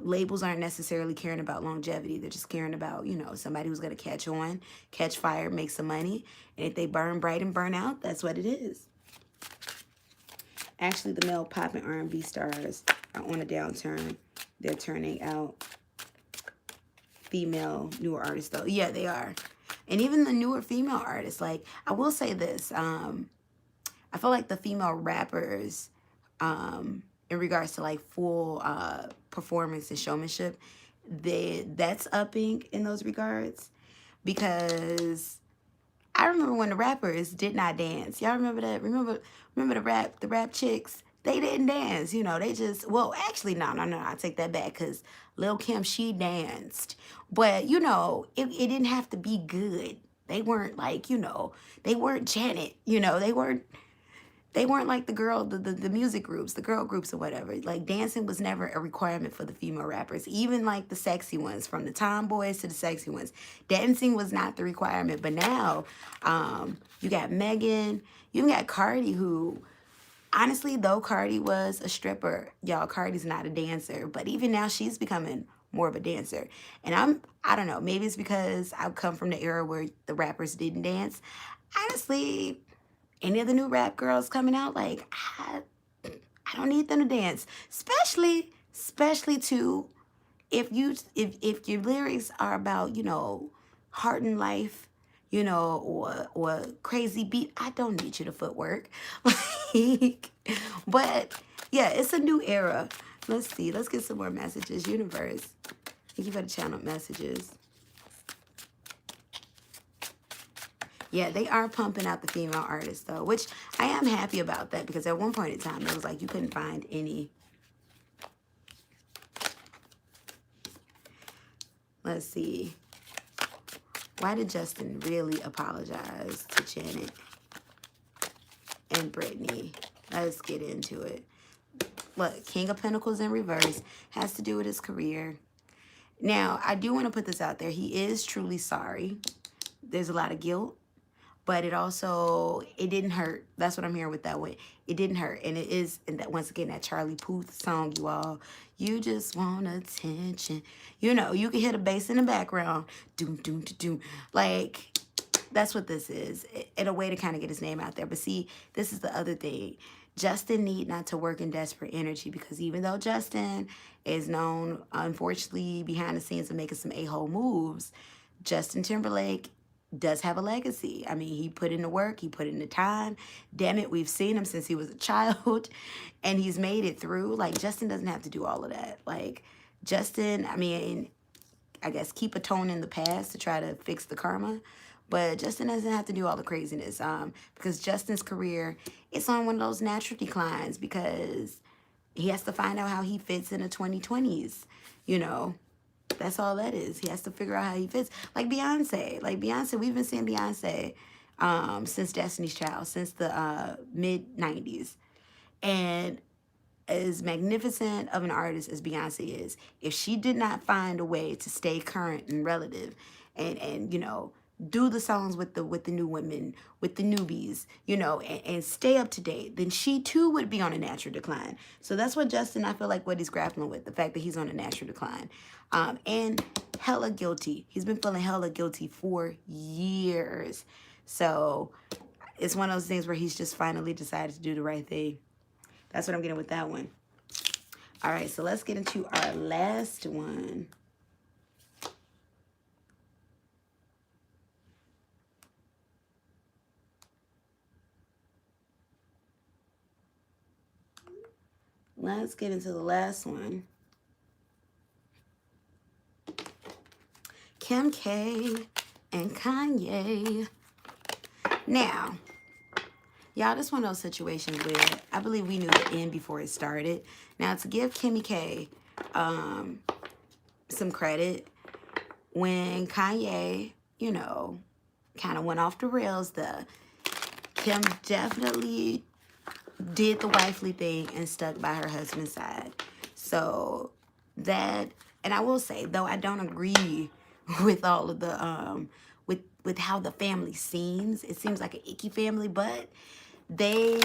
labels aren't necessarily caring about longevity. They're just caring about, you know, somebody who's going to catch on, catch fire, make some money. And if they burn bright and burn out, that's what it is. Actually, the male pop and R&B stars are on a downturn. They're turning out female newer artists, though. Yeah, they are. And even the newer female artists, like, I will say this. I feel like the female rappers, in regards to, like, full performance and showmanship, that's upping in those regards. Because I remember when the rappers did not dance. Y'all remember that? Remember the rap chicks? They didn't dance, you know. They just, well, actually, no. I take that back, because Lil' Kim, she danced. But, you know, it didn't have to be good. They weren't like, you know, they weren't Janet, you know. They weren't like the music groups, the girl groups or whatever. Like, dancing was never a requirement for the female rappers. Even like the sexy ones, from the tomboys to the sexy ones. Dancing was not the requirement. But now, you got Meghan, you got Cardi, who, honestly, though Cardi was a stripper, y'all, Cardi's not a dancer. But even now, she's becoming more of a dancer. And I don't know, maybe it's because I've come from the era where the rappers didn't dance. Honestly, any of the new rap girls coming out, like, I don't need them to dance. Especially too, if your lyrics are about, you know, heart and life, you know, or crazy beat, I don't need you to footwork. Like, but yeah, it's a new era. Let's see. Let's get some more messages. Universe, thank you for the channel messages. Yeah, they are pumping out the female artists, though, which I am happy about that, because at one point in time, it was like you couldn't find any. Let's see. Why did Justin really apologize to Janet and Brittany? Let's get into it. Look, King of Pentacles in reverse has to do with his career. Now, I do want to put this out there. He is truly sorry. There's a lot of guilt. But it didn't hurt. That's what I'm hearing with that one. It didn't hurt. And it is, and that, once again, that Charlie Puth song, you all. You just want attention. You know, you can hear the bass in the background. Doom, doom, doom. Like, that's what this is. In a way to kind of get his name out there. But see, this is the other thing. Justin need not to work in desperate energy, because even though Justin is known, unfortunately, behind the scenes of making some a-hole moves, Justin Timberlake does have a legacy. I mean, he put in the work, he put in the time. Damn it, we've seen him since he was a child, and he's made it through. Like, Justin doesn't have to do all of that. Like, Justin, I mean, I guess keep a tone in the past to try to fix the karma, but Justin doesn't have to do all the craziness, because Justin's career, it's on one of those natural declines, because he has to find out how he fits in the 2020s, you know. That's all that is. He has to figure out how he fits. Like Beyonce. We've been seeing Beyonce since Destiny's Child, since the mid-90s. And as magnificent of an artist as Beyonce is, if she did not find a way to stay current and relative and you know, do the songs with the new women, with the newbies, you know, and stay up to date, then she too would be on a natural decline. So that's what Justin, I feel like, what he's grappling with, the fact that he's on a natural decline. And hella guilty. He's been feeling hella guilty for years. So it's one of those things where he's just finally decided to do the right thing. That's what I'm getting with that one. All right, so let's get into our last one. Let's get into the last one. Kim K and Kanye. Now, Y'all, this one of those situations where I believe we knew the end before it started. Now, to give Kimmy K some credit, when Kanye, you know, kind of went off the rails, Kim definitely did the wifely thing and stuck by her husband's side. So that, and I will say, though I don't agree with all of the with how the family seems. It seems like an icky family, but they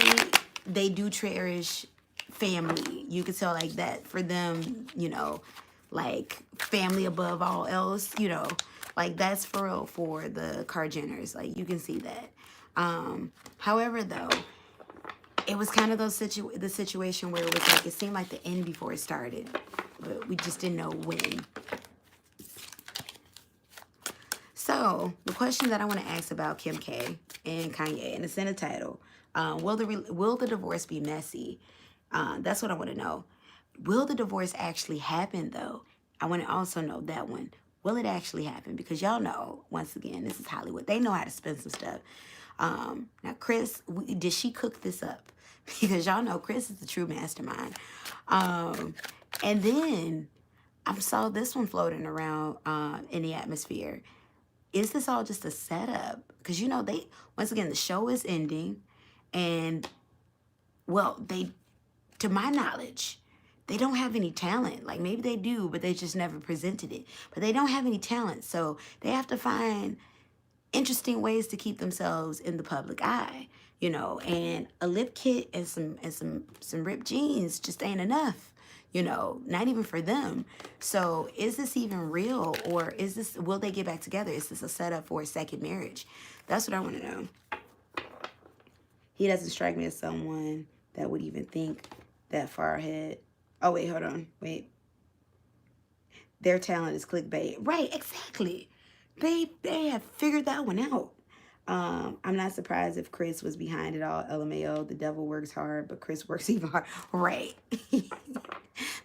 do cherish family. You could tell like that for them, you know, like family above all else, you know, like that's for real for the Kardashians. Like you can see that. However, though, it was kind of the situation where it was like it seemed like the end before it started, but we just didn't know when. So the question that I want to ask about Kim K and Kanye, and it's in the title, will the divorce be messy? That's what I want to know. Will the divorce actually happen though? I want to also know that one. Will it actually happen? Because y'all know, once again, this is Hollywood. They know how to spin some stuff. Now, Chris, did she cook this up? Because y'all know Chris is the true mastermind. And then I saw this one floating around in the atmosphere. Is this all just a setup? Because, you know, once again, the show is ending. And, well, to my knowledge, they don't have any talent. Like, maybe they do, but they just never presented it. But they don't have any talent. So they have to find interesting ways to keep themselves in the public eye, you know, and a lip kit and some ripped jeans just ain't enough, you know, not even for them. So is this even real, or will they get back together? Is this a setup for a second marriage? That's what I want to know. He doesn't strike me as someone that would even think that far ahead. Oh, wait, hold on. Wait. Their talent is clickbait. Right, exactly. They have figured that one out. I'm not surprised if Chris was behind it all. LMAO, the devil works hard, but Chris works even hard. Right.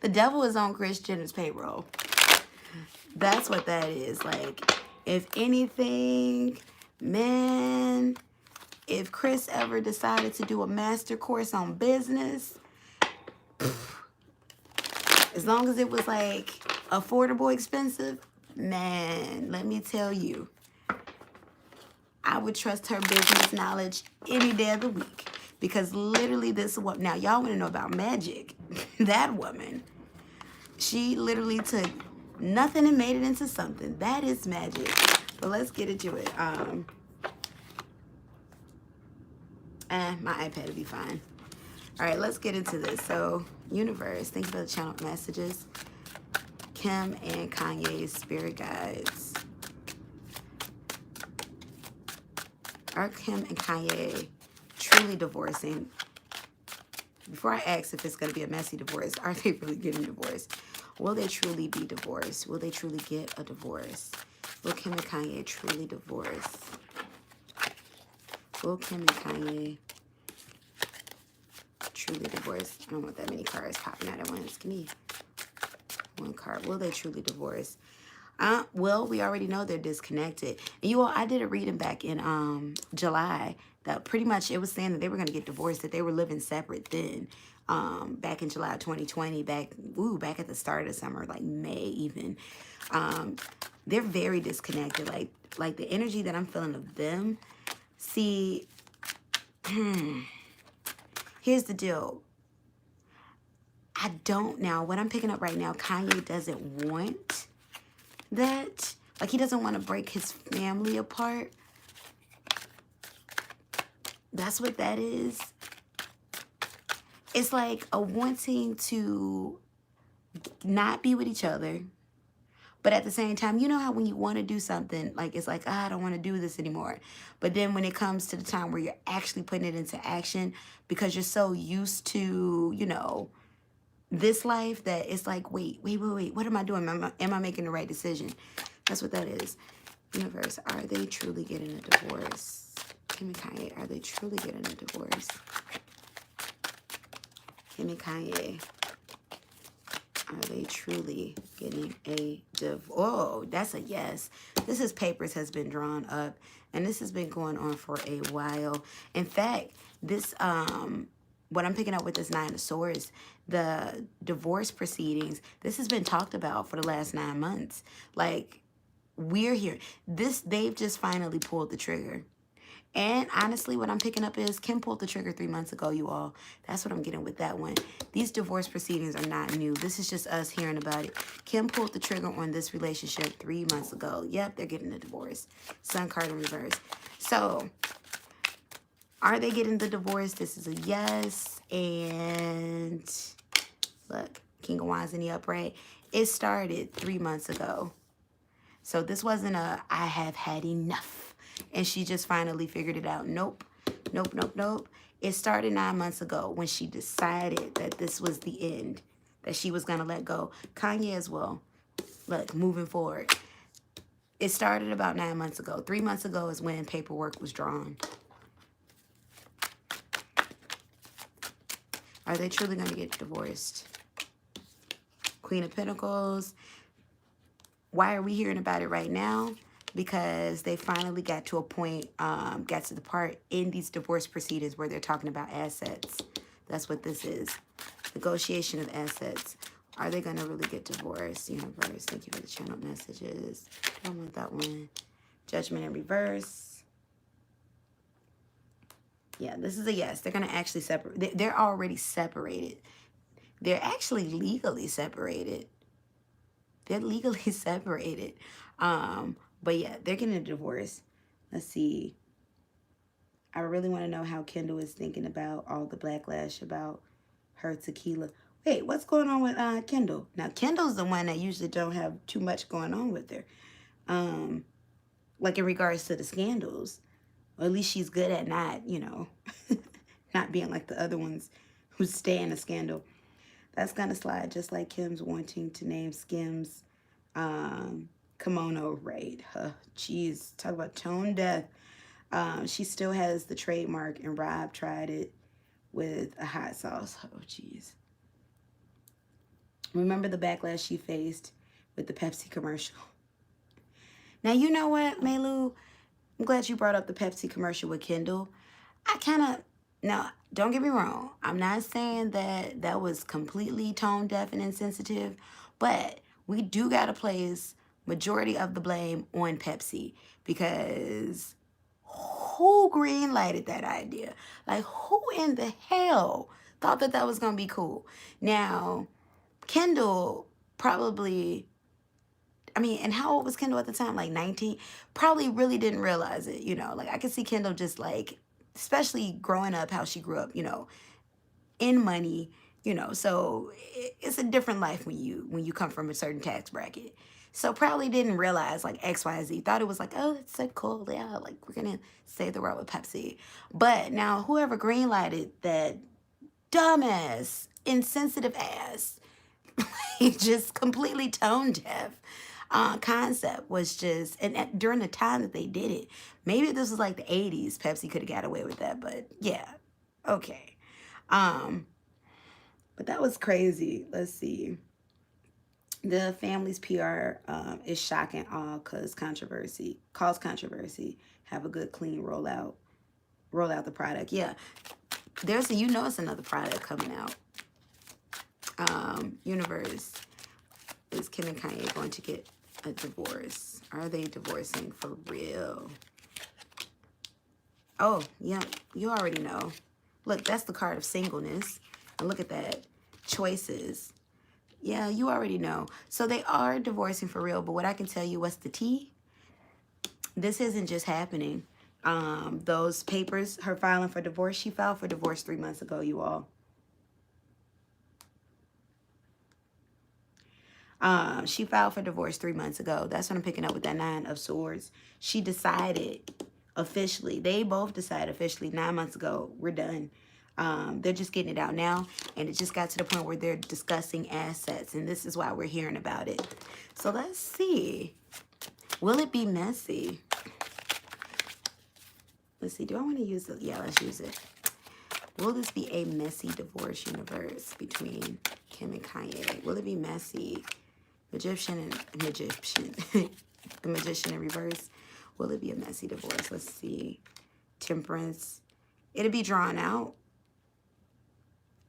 The devil is on Kris Jenner's payroll. That's what that is. Like, if anything, man, if Chris ever decided to do a master course on business, as long as it was like affordable, expensive, man, let me tell you, I would trust her business knowledge any day of the week. Because literally this one, now y'all want to know about magic. That woman, she literally took nothing and made it into something. That is magic. But let's get into it. My iPad will be fine. All right, let's get into this. So, universe, thank you for the channel messages. Kim and Kanye's spirit guides. Are Kim and Kanye truly divorcing? Before I ask if it's going to be a messy divorce, are they really getting divorced? Will they truly be divorced? Will they truly get a divorce? Will Kim and Kanye truly divorce? Will Kim and Kanye truly divorce? I don't want that many cards popping out at once. Give me one card. Will they truly divorce? Well, we already know they're disconnected. And you all, I did a reading back in July that pretty much it was saying that they were going to get divorced, that they were living separate then. Back in July 2020, back at the start of summer, like May even. They're very disconnected. Like the energy that I'm feeling of them. See, here's the deal. Now what I'm picking up right now, Kanye doesn't want that. Like, he doesn't want to break his family apart. That's what that is. It's like a wanting to not be with each other, but at the same time, you know how when you want to do something, like, it's like, I don't want to do this anymore. But then when it comes to the time where you're actually putting it into action, because you're so used to, you know, this life, that it's like, wait, what am I doing? Am I making the right decision? That's what that is. Universe, are they truly getting a divorce? Kim and Kanye, are they truly getting a divorce? Kim and Kanye, Are they truly getting a divorce? Oh, that's a yes. This is papers has been drawn up, and this has been going on for a while. In fact, this what I'm picking up with this Nine of Swords, the divorce proceedings, this has been talked about for the last 9 months. Like, we're here. They've just finally pulled the trigger. And honestly, what I'm picking up is Kim pulled the trigger 3 months ago, you all. That's what I'm getting with that one. These divorce proceedings are not new. This is just us hearing about it. Kim pulled the trigger on this relationship 3 months ago. Yep, they're getting a divorce. Sun card in reverse. So, are they getting the divorce? This is a yes. And look, King of Wands in the upright. It started 3 months ago. So this wasn't a, I have had enough, and she just finally figured it out. Nope, nope, nope, nope. It started 9 months ago when she decided that this was the end, that she was going to let go. Kanye as well. Look, moving forward. It started about 9 months ago. 3 months ago is when paperwork was drawn. Are they truly going to get divorced? Queen of Pentacles. Why are we hearing about it right now? Because they finally got to a point, got to the part in these divorce proceedings where they're talking about assets. That's what this is. Negotiation of assets. Are they going to really get divorced? Universe, thank you for the channel messages. I don't want that one. Judgment in reverse. Yeah, this is a yes. They're going to actually separate. They're already separated. They're actually legally separated. They're legally separated. But yeah, they're getting a divorce. Let's see. I really want to know how Kendall is thinking about all the backlash about her tequila. Wait, what's going on with Kendall? Now, Kendall's the one that usually don't have too much going on with her. Like in regards to the scandals. Or at least she's good at not, not being like the other ones who stay in a scandal. That's gonna slide just like Kim's wanting to name Skim's kimono raid. Jeez, talk about tone deaf. She still has the trademark, and Rob tried it with a hot sauce. Oh, jeez. Remember the backlash she faced with the Pepsi commercial. Now, you know what, Melu? I'm glad you brought up the Pepsi commercial with Kendall. Now, don't get me wrong. I'm not saying that that was completely tone deaf and insensitive, but we do got to place majority of the blame on Pepsi, because who green lighted that idea? Like, who in the hell thought that that was going to be cool? Now, Kendall probably, and how old was Kendall at the time? Like 19? Probably really didn't realize it, Like, I could see Kendall just like, especially growing up, how she grew up, in money, So it's a different life when you come from a certain tax bracket. So probably didn't realize like XYZ. Thought it was like, oh, that's so cool. Yeah, like we're going to save the world with Pepsi. But now whoever greenlighted that dumbass, insensitive ass, just completely tone deaf concept was just, and during the time that they did it, maybe if this was like the 80s, Pepsi could have got away with that, but yeah, okay. But that was crazy. Let's see. The family's PR is shocking all cause controversy. Have a good clean rollout. Roll out the product. Yeah, there's it's another product coming out. Universe, is Kim and Kanye going to get a divorce? Are they divorcing for real? Oh, yeah, you already know. Look, that's the card of singleness. And look at that. Choices. Yeah, you already know. So they are divorcing for real, but what I can tell you, what's the tea? This isn't just happening. Those papers, her filing for divorce, she filed for divorce 3 months ago, you all. She filed for divorce 3 months ago. That's what I'm picking up with that 9 of Swords. She decided officially, they both decided officially 9 months ago, we're done. They're just getting it out now, and it just got to the point where they're discussing assets, and this is why we're hearing about it. So let's see. Will it be messy? Let's see. Do I want to use it? Yeah, let's use it. Will this be a messy divorce, universe, between Kim and Kanye. Will it be messy? Magician. The Magician in reverse. Will it be a messy divorce? Let's see. Temperance. It'll be drawn out.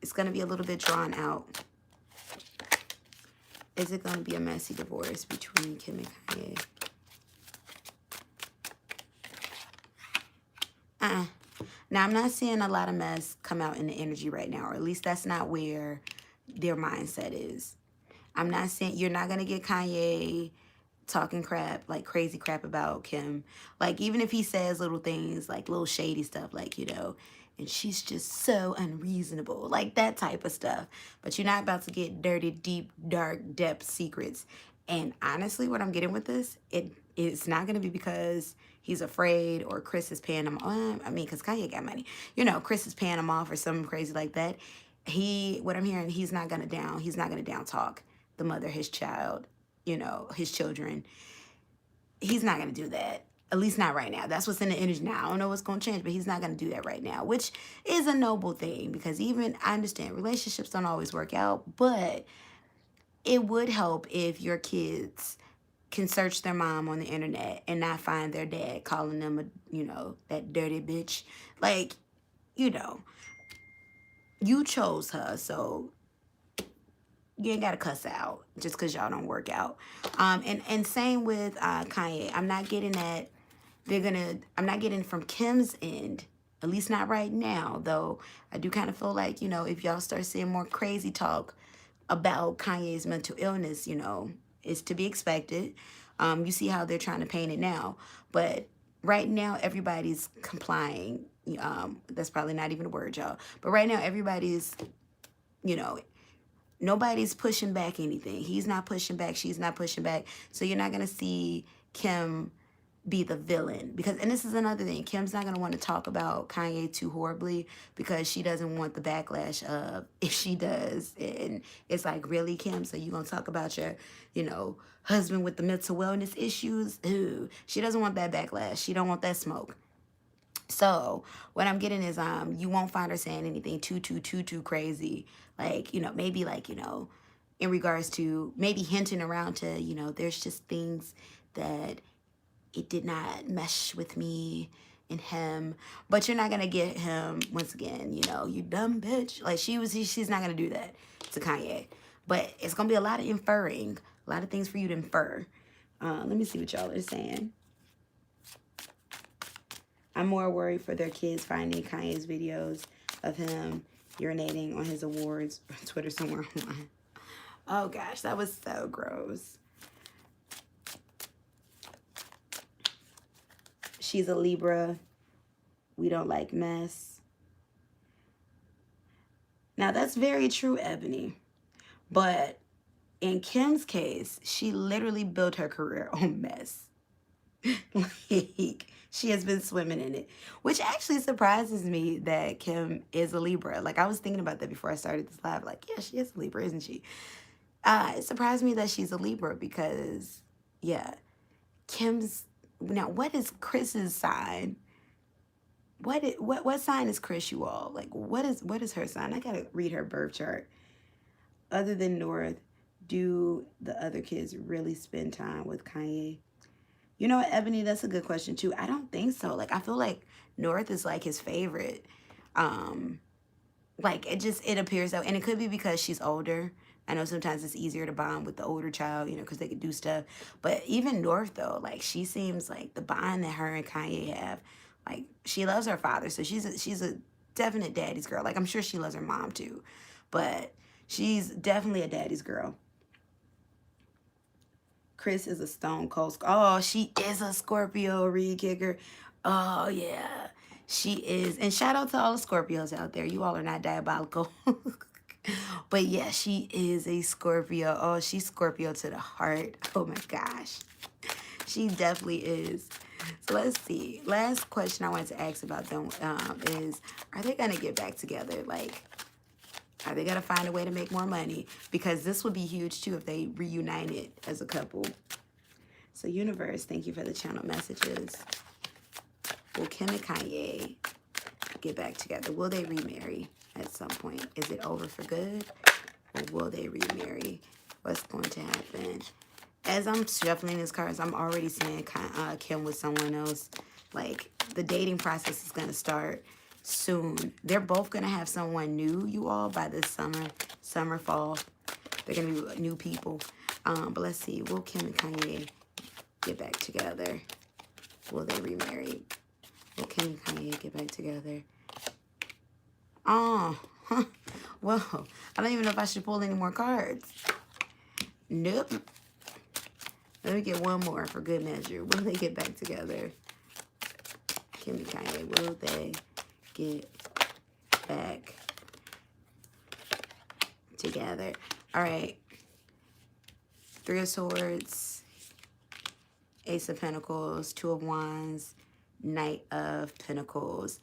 It's going to be a little bit drawn out. Is it going to be a messy divorce between Kim and Kanye? Now, I'm not seeing a lot of mess come out in the energy right now, or at least that's not where their mindset is. I'm not saying you're not going to get Kanye talking crap, like crazy crap about Kim. Like, even if he says little things, like little shady stuff, like, you know, and she's just so unreasonable, like that type of stuff. But you're not about to get dirty, deep, dark, depth secrets. And honestly, what I'm getting with this, it's not going to be because he's afraid or Chris is paying him on. I mean, because Kanye got money. You know, Chris is paying him off or something crazy like that. What I'm hearing, he's not going to down talk the mother, his child, you know, his children. He's not going to do that. At least not right now. That's what's in the energy now. I don't know what's going to change, but he's not going to do that right now, which is a noble thing, because even, I understand relationships don't always work out, but it would help if your kids can search their mom on the internet and not find their dad calling them a, you know, that dirty bitch. Like, you know, you chose her, so you ain't gotta cuss out just because y'all don't work out. And same with Kanye. I'm not getting that I'm not getting from Kim's end, at least not right now, though I do kind of feel like, you know, if y'all start seeing more crazy talk about Kanye's mental illness, you know, it's to be expected. You see how they're trying to paint it now. But right now, everybody's complying. That's probably not even a word, y'all. But right now, everybody's, you know, nobody's pushing back anything. He's not pushing back. She's not pushing back. So you're not going to see Kim be the villain. Because, and this is another thing, Kim's not going to want to talk about Kanye too horribly, because she doesn't want the backlash of if she does. And it's like, really, Kim? So you going to talk about your, you know, husband with the mental wellness issues? Ooh, she doesn't want that backlash. She don't want that smoke. So what I'm getting is you won't find her saying anything too crazy. Like, you know, maybe like, you know, in regards to maybe hinting around to, you know, there's just things that it did not mesh with me and him. But you're not going to get him, once again, you know, you dumb bitch. Like she's not going to do that to Kanye. But it's going to be a lot of inferring, a lot of things for you to infer. Let me see what y'all are saying. I'm more worried for their kids finding Kanye's videos of him urinating on his awards on Twitter somewhere online. Oh gosh, that was so gross. She's a Libra. We don't like mess. Now that's very true, Ebony. But in Kim's case, she literally built her career on mess. Like, she has been swimming in it, which actually surprises me that Kim is a Libra. Like, I was thinking about that before I started this live. Like, yeah, she is a Libra, isn't she? It surprised me that she's a Libra because, yeah, now, what is Chris's sign? What sign is Chris, you all? Like, what is her sign? I gotta read her birth chart. Other than North, do the other kids really spend time with Kanye? You know what, Ebony, that's a good question too. I don't think so. Like, I feel like North is like his favorite. Like, it appears that, and it could be because she's older. I know sometimes it's easier to bond with the older child, you know, because they could do stuff. But even North, though, like, she seems like the bond that her and Kanye have, like, she loves her father. So she's a definite daddy's girl. Like, I'm sure she loves her mom too. But she's definitely a daddy's girl. Chris is a stone cold. Oh, she is a Scorpio, Reed Kicker. Oh, yeah, she is. And shout out to all the Scorpios out there. You all are not diabolical. But yeah, she is a Scorpio. Oh, she's Scorpio to the heart. Oh my gosh. She definitely is. So let's see. Last question I wanted to ask about them is, are they going to get back together? Like, are they going to find a way to make more money? Because this would be huge, too, if they reunited as a couple. So, universe, thank you for the channel messages. Will Kim and Kanye get back together? Will they remarry at some point? Is it over for good? or will they remarry? What's going to happen? As I'm shuffling these cards, I'm already seeing Kim with someone else. Like, the dating process is going to start soon. They're both going to have someone new, you all, by this summer, fall. They're going to be new people. But let's see. Will Kim and Kanye get back together? Will they remarry? Will Kim and Kanye get back together? Oh, well, I don't even know if I should pull any more cards. Nope. Let me get one more for good measure. Will they get back together? Kim and Kanye, will they get back together? All right. Three of Swords, Ace of Pentacles, Two of Wands, Knight of Pentacles.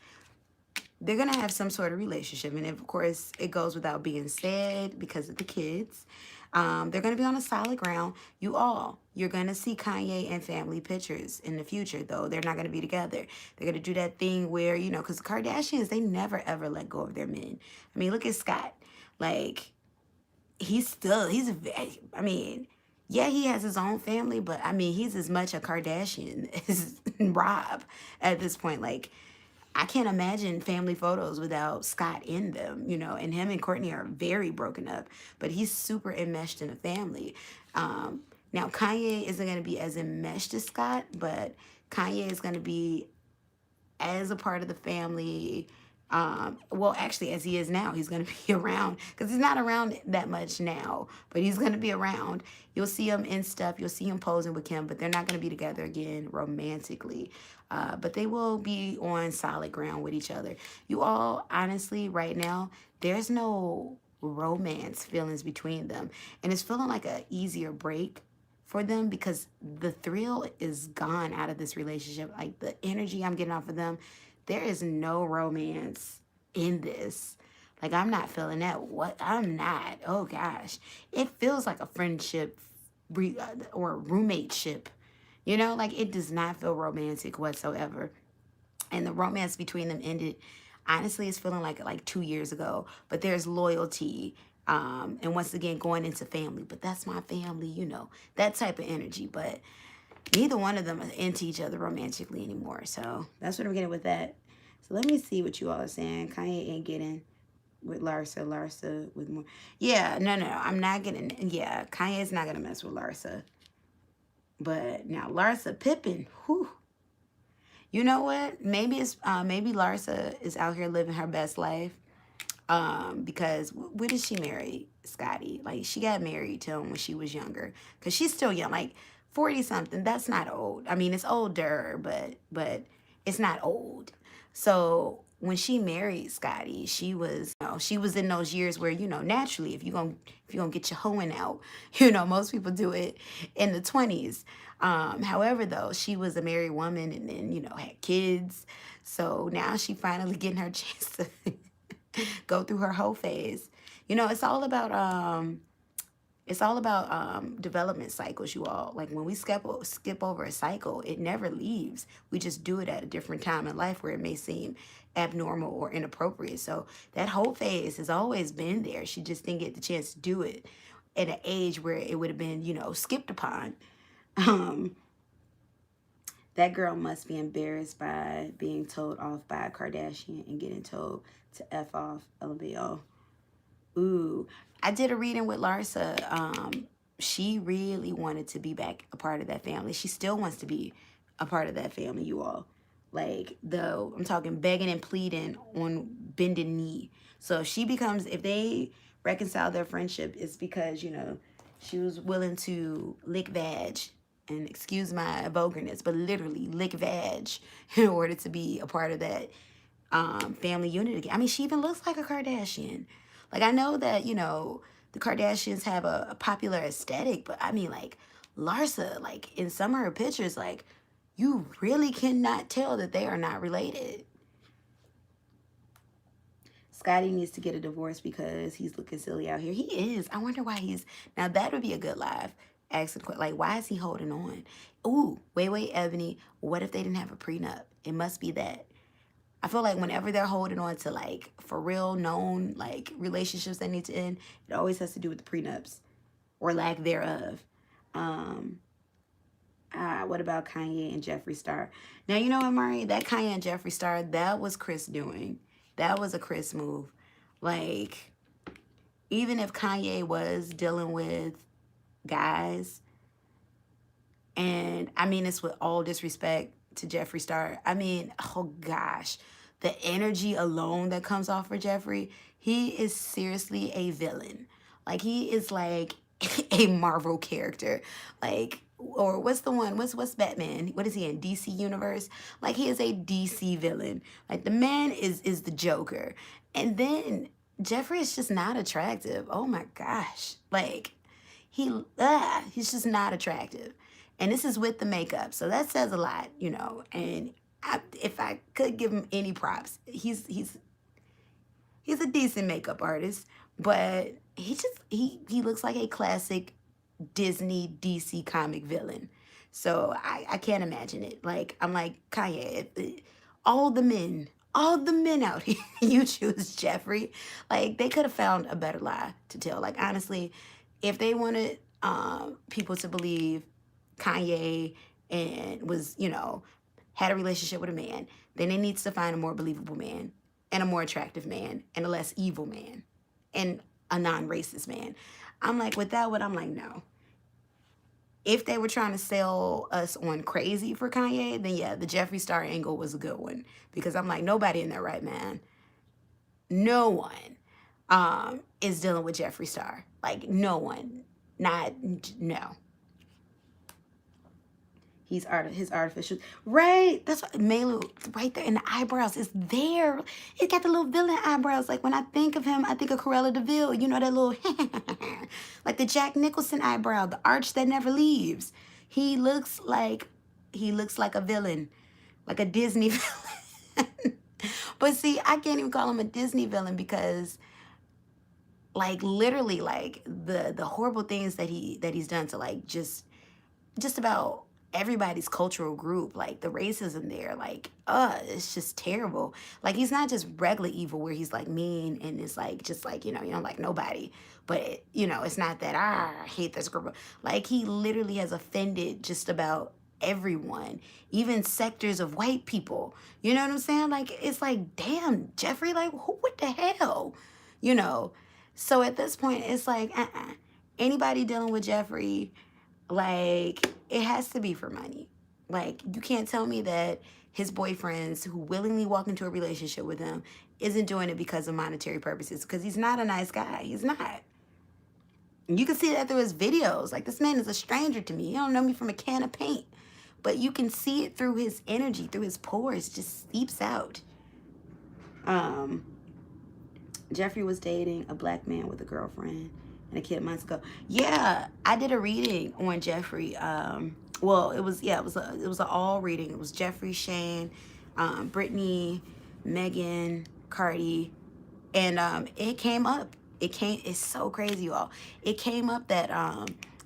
They're going to have some sort of relationship. And of course, it goes without being said because of the kids. They're going to be on a solid ground. You're going to see Kanye and family pictures in the future, though. They're not going to be together. They're going to do that thing where, you know, because the Kardashians, they never, ever let go of their men. I mean, look at Scott. Like, I mean, yeah, he has his own family, but I mean, he's as much a Kardashian as Rob at this point. Like, I can't imagine family photos without Scott in them, you know, and him and Courtney are very broken up, but he's super enmeshed in a family. Now, Kanye isn't going to be as enmeshed as Scott, but Kanye is going to be as a part of the family. Well, actually, as he is now, he's going to be around because he's not around that much now, but he's going to be around. You'll see him in stuff. You'll see him posing with Kim, but they're not going to be together again romantically. But they will be on solid ground with each other. You all, honestly, right now, there's no romance feelings between them. And it's feeling like an easier break for them because the thrill is gone out of this relationship. Like, the energy I'm getting off of them, there is no romance in this. Like, I'm not feeling that. I'm not. Oh, gosh. It feels like a friendship or roommate-ship. You know, like, it does not feel romantic whatsoever. And the romance between them ended, honestly, it's feeling like 2 years ago. But there's loyalty. And once again, going into family. But that's my family, you know. That type of energy. But neither one of them are into each other romantically anymore. So that's what I'm getting with that. So let me see what you all are saying. Kanye ain't getting with Larsa. Larsa with more. Yeah, no. I'm not getting. Yeah, Kanye's not going to mess with Larsa. But now Larsa Pippen, whew. You know what? Maybe Larsa is out here living her best life. Because when did she marry Scotty? Like, she got married to him when she was younger. Because she's still young. Like, 40-something, that's not old. I mean, it's older, but it's not old. So when she married Scotty, she was, you know, she was in those years where, you know, naturally, if you're gonna get your hoeing out, you know, most people do it in the 20s. However, though, she was a married woman and then, you know, had kids. So now she finally getting her chance to go through her whole phase. You know, it's all about development cycles, you all. Like, when we skip over a cycle, it never leaves. We just do it at a different time in life where it may seem abnormal or inappropriate. So that whole phase has always been there. She just didn't get the chance to do it at an age where it would have been, you know, skipped upon. That girl must be embarrassed by being told off by a Kardashian and getting told to F off, LBO. Ooh, I did a reading with Larsa. She really wanted to be back a part of that family. She still wants to be a part of that family, you all. Like, though, I'm talking begging and pleading on bending knee. So if they reconcile their friendship, it's because, you know, she was willing to lick vag, and excuse my vulgarness, but literally lick vag in order to be a part of that family unit again. I mean, she even looks like a Kardashian. Like, I know that, you know, the Kardashians have a popular aesthetic, but I mean, like, Larsa, like, in some of her pictures, like, you really cannot tell that they are not related. Scotty needs to get a divorce because he's looking silly out here. He is. I wonder why now that would be a good live. Asking, like, why is he holding on? Ooh, wait, Ebony, what if they didn't have a prenup? It must be that. I feel like whenever they're holding on to like for real known like relationships that need to end, it always has to do with the prenups or lack thereof. What about Kanye and Jeffree Star? Now, you know what, Mari? That Kanye and Jeffree Star, that was Chris doing. That was a Chris move. Like, even if Kanye was dealing with guys, and I mean this with all disrespect to Jeffree Star, I mean, oh gosh, the energy alone that comes off for Jeffree, he is seriously a villain. Like, he is like a Marvel character. Like, or what's the one? What's Batman? What is he in? DC Universe? Like, he is a DC villain. Like, the man is the Joker. And then Jeffree is just not attractive. Oh my gosh. Like, he's just not attractive. And this is with the makeup. So that says a lot, you know. And if I could give him any props, he's a decent makeup artist, but he looks like a classic Disney DC comic villain. So I can't imagine it. Like, I'm like, Kanye, all the men out here, you choose Jeffree. Like, they could have found a better lie to tell. Like, honestly, if they wanted people to believe Kanye and was, you know, had a relationship with a man, then they needs to find a more believable man and a more attractive man and a less evil man and a non-racist man. I'm like, with that one, I'm like, no. If they were trying to sell us on crazy for Kanye, then yeah, the Jeffree Star angle was a good one. Because I'm like, nobody in their right mind, no one is dealing with Jeffree Star. Like, no one. No. His artificial, right? That's what Melu right there in the eyebrows is there. It got the little villain eyebrows. Like, when I think of him, I think of Cruella de Vil. You know, that little like the Jack Nicholson eyebrow, the arch that never leaves. He looks like a villain, like a Disney villain. But see, I can't even call him a Disney villain because, like, literally, like the horrible things that he's done to like just about everybody's cultural group, like the racism there, like, it's just terrible. Like, he's not just regular evil where he's like mean and it's like, just like, you know, like nobody, but you know, it's not that I hate this group. Like, he literally has offended just about everyone, even sectors of white people. You know what I'm saying? Like, it's like, damn, Jeffree, like, what the hell? You know? So at this point, it's like, anybody dealing with Jeffree, like, it has to be for money. Like, you can't tell me that his boyfriends who willingly walk into a relationship with him isn't doing it because of monetary purposes, because he's not a nice guy. He's not. And you can see that through his videos. Like, this man is a stranger to me. He don't know me from a can of paint. But you can see it through his energy, through his pores, just seeps out. Jeffree was dating a black man with a girlfriend and a kid months ago. Yeah, I did a reading on Jeffree. Well, it was an all reading. It was Jeffree, Shane, Brittany, Meghan, Cardi, and it came up. It's so crazy, y'all. It came up that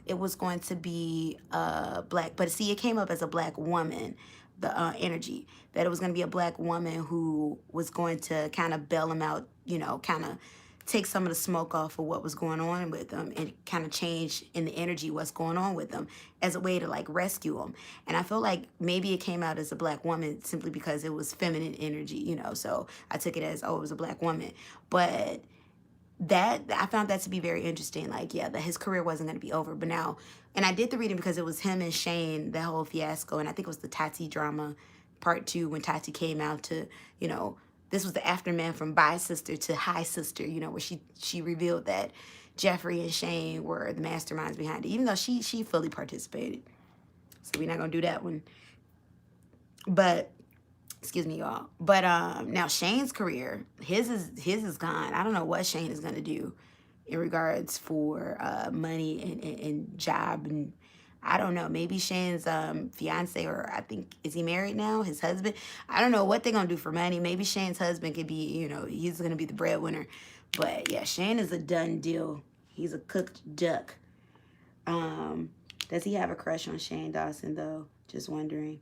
it was going to be black, but see, it came up as a black woman, the energy, that it was going to be a black woman who was going to kind of bail him out, you know, kind of take some of the smoke off of what was going on with them and kind of change in the energy what's going on with them as a way to like rescue them. And I feel like maybe it came out as a black woman simply because it was feminine energy, you know, so I took it as, oh, it was a black woman. But that, I found that to be very interesting. Like, yeah, that his career wasn't going to be over. But now, and I did the reading because it was him and Shane, that whole fiasco. And I think it was the Tati drama part 2 when Tati came out to, you know, this was the aftermath from Bye Sister to Hi Sister, you know, where she revealed that Jeffree and Shane were the masterminds behind it, even though she fully participated. So we're not going to do that one. But excuse me, y'all. But now Shane's career, his is gone. I don't know what Shane is gonna do in regards for money and job, and I don't know. Maybe Shane's fiance, or I think, is he married now? His husband. I don't know what they're gonna do for money. Maybe Shane's husband could be, you know, he's gonna be the breadwinner. But yeah, Shane is a done deal. He's a cooked duck. Does he have a crush on Shane Dawson though? Just wondering.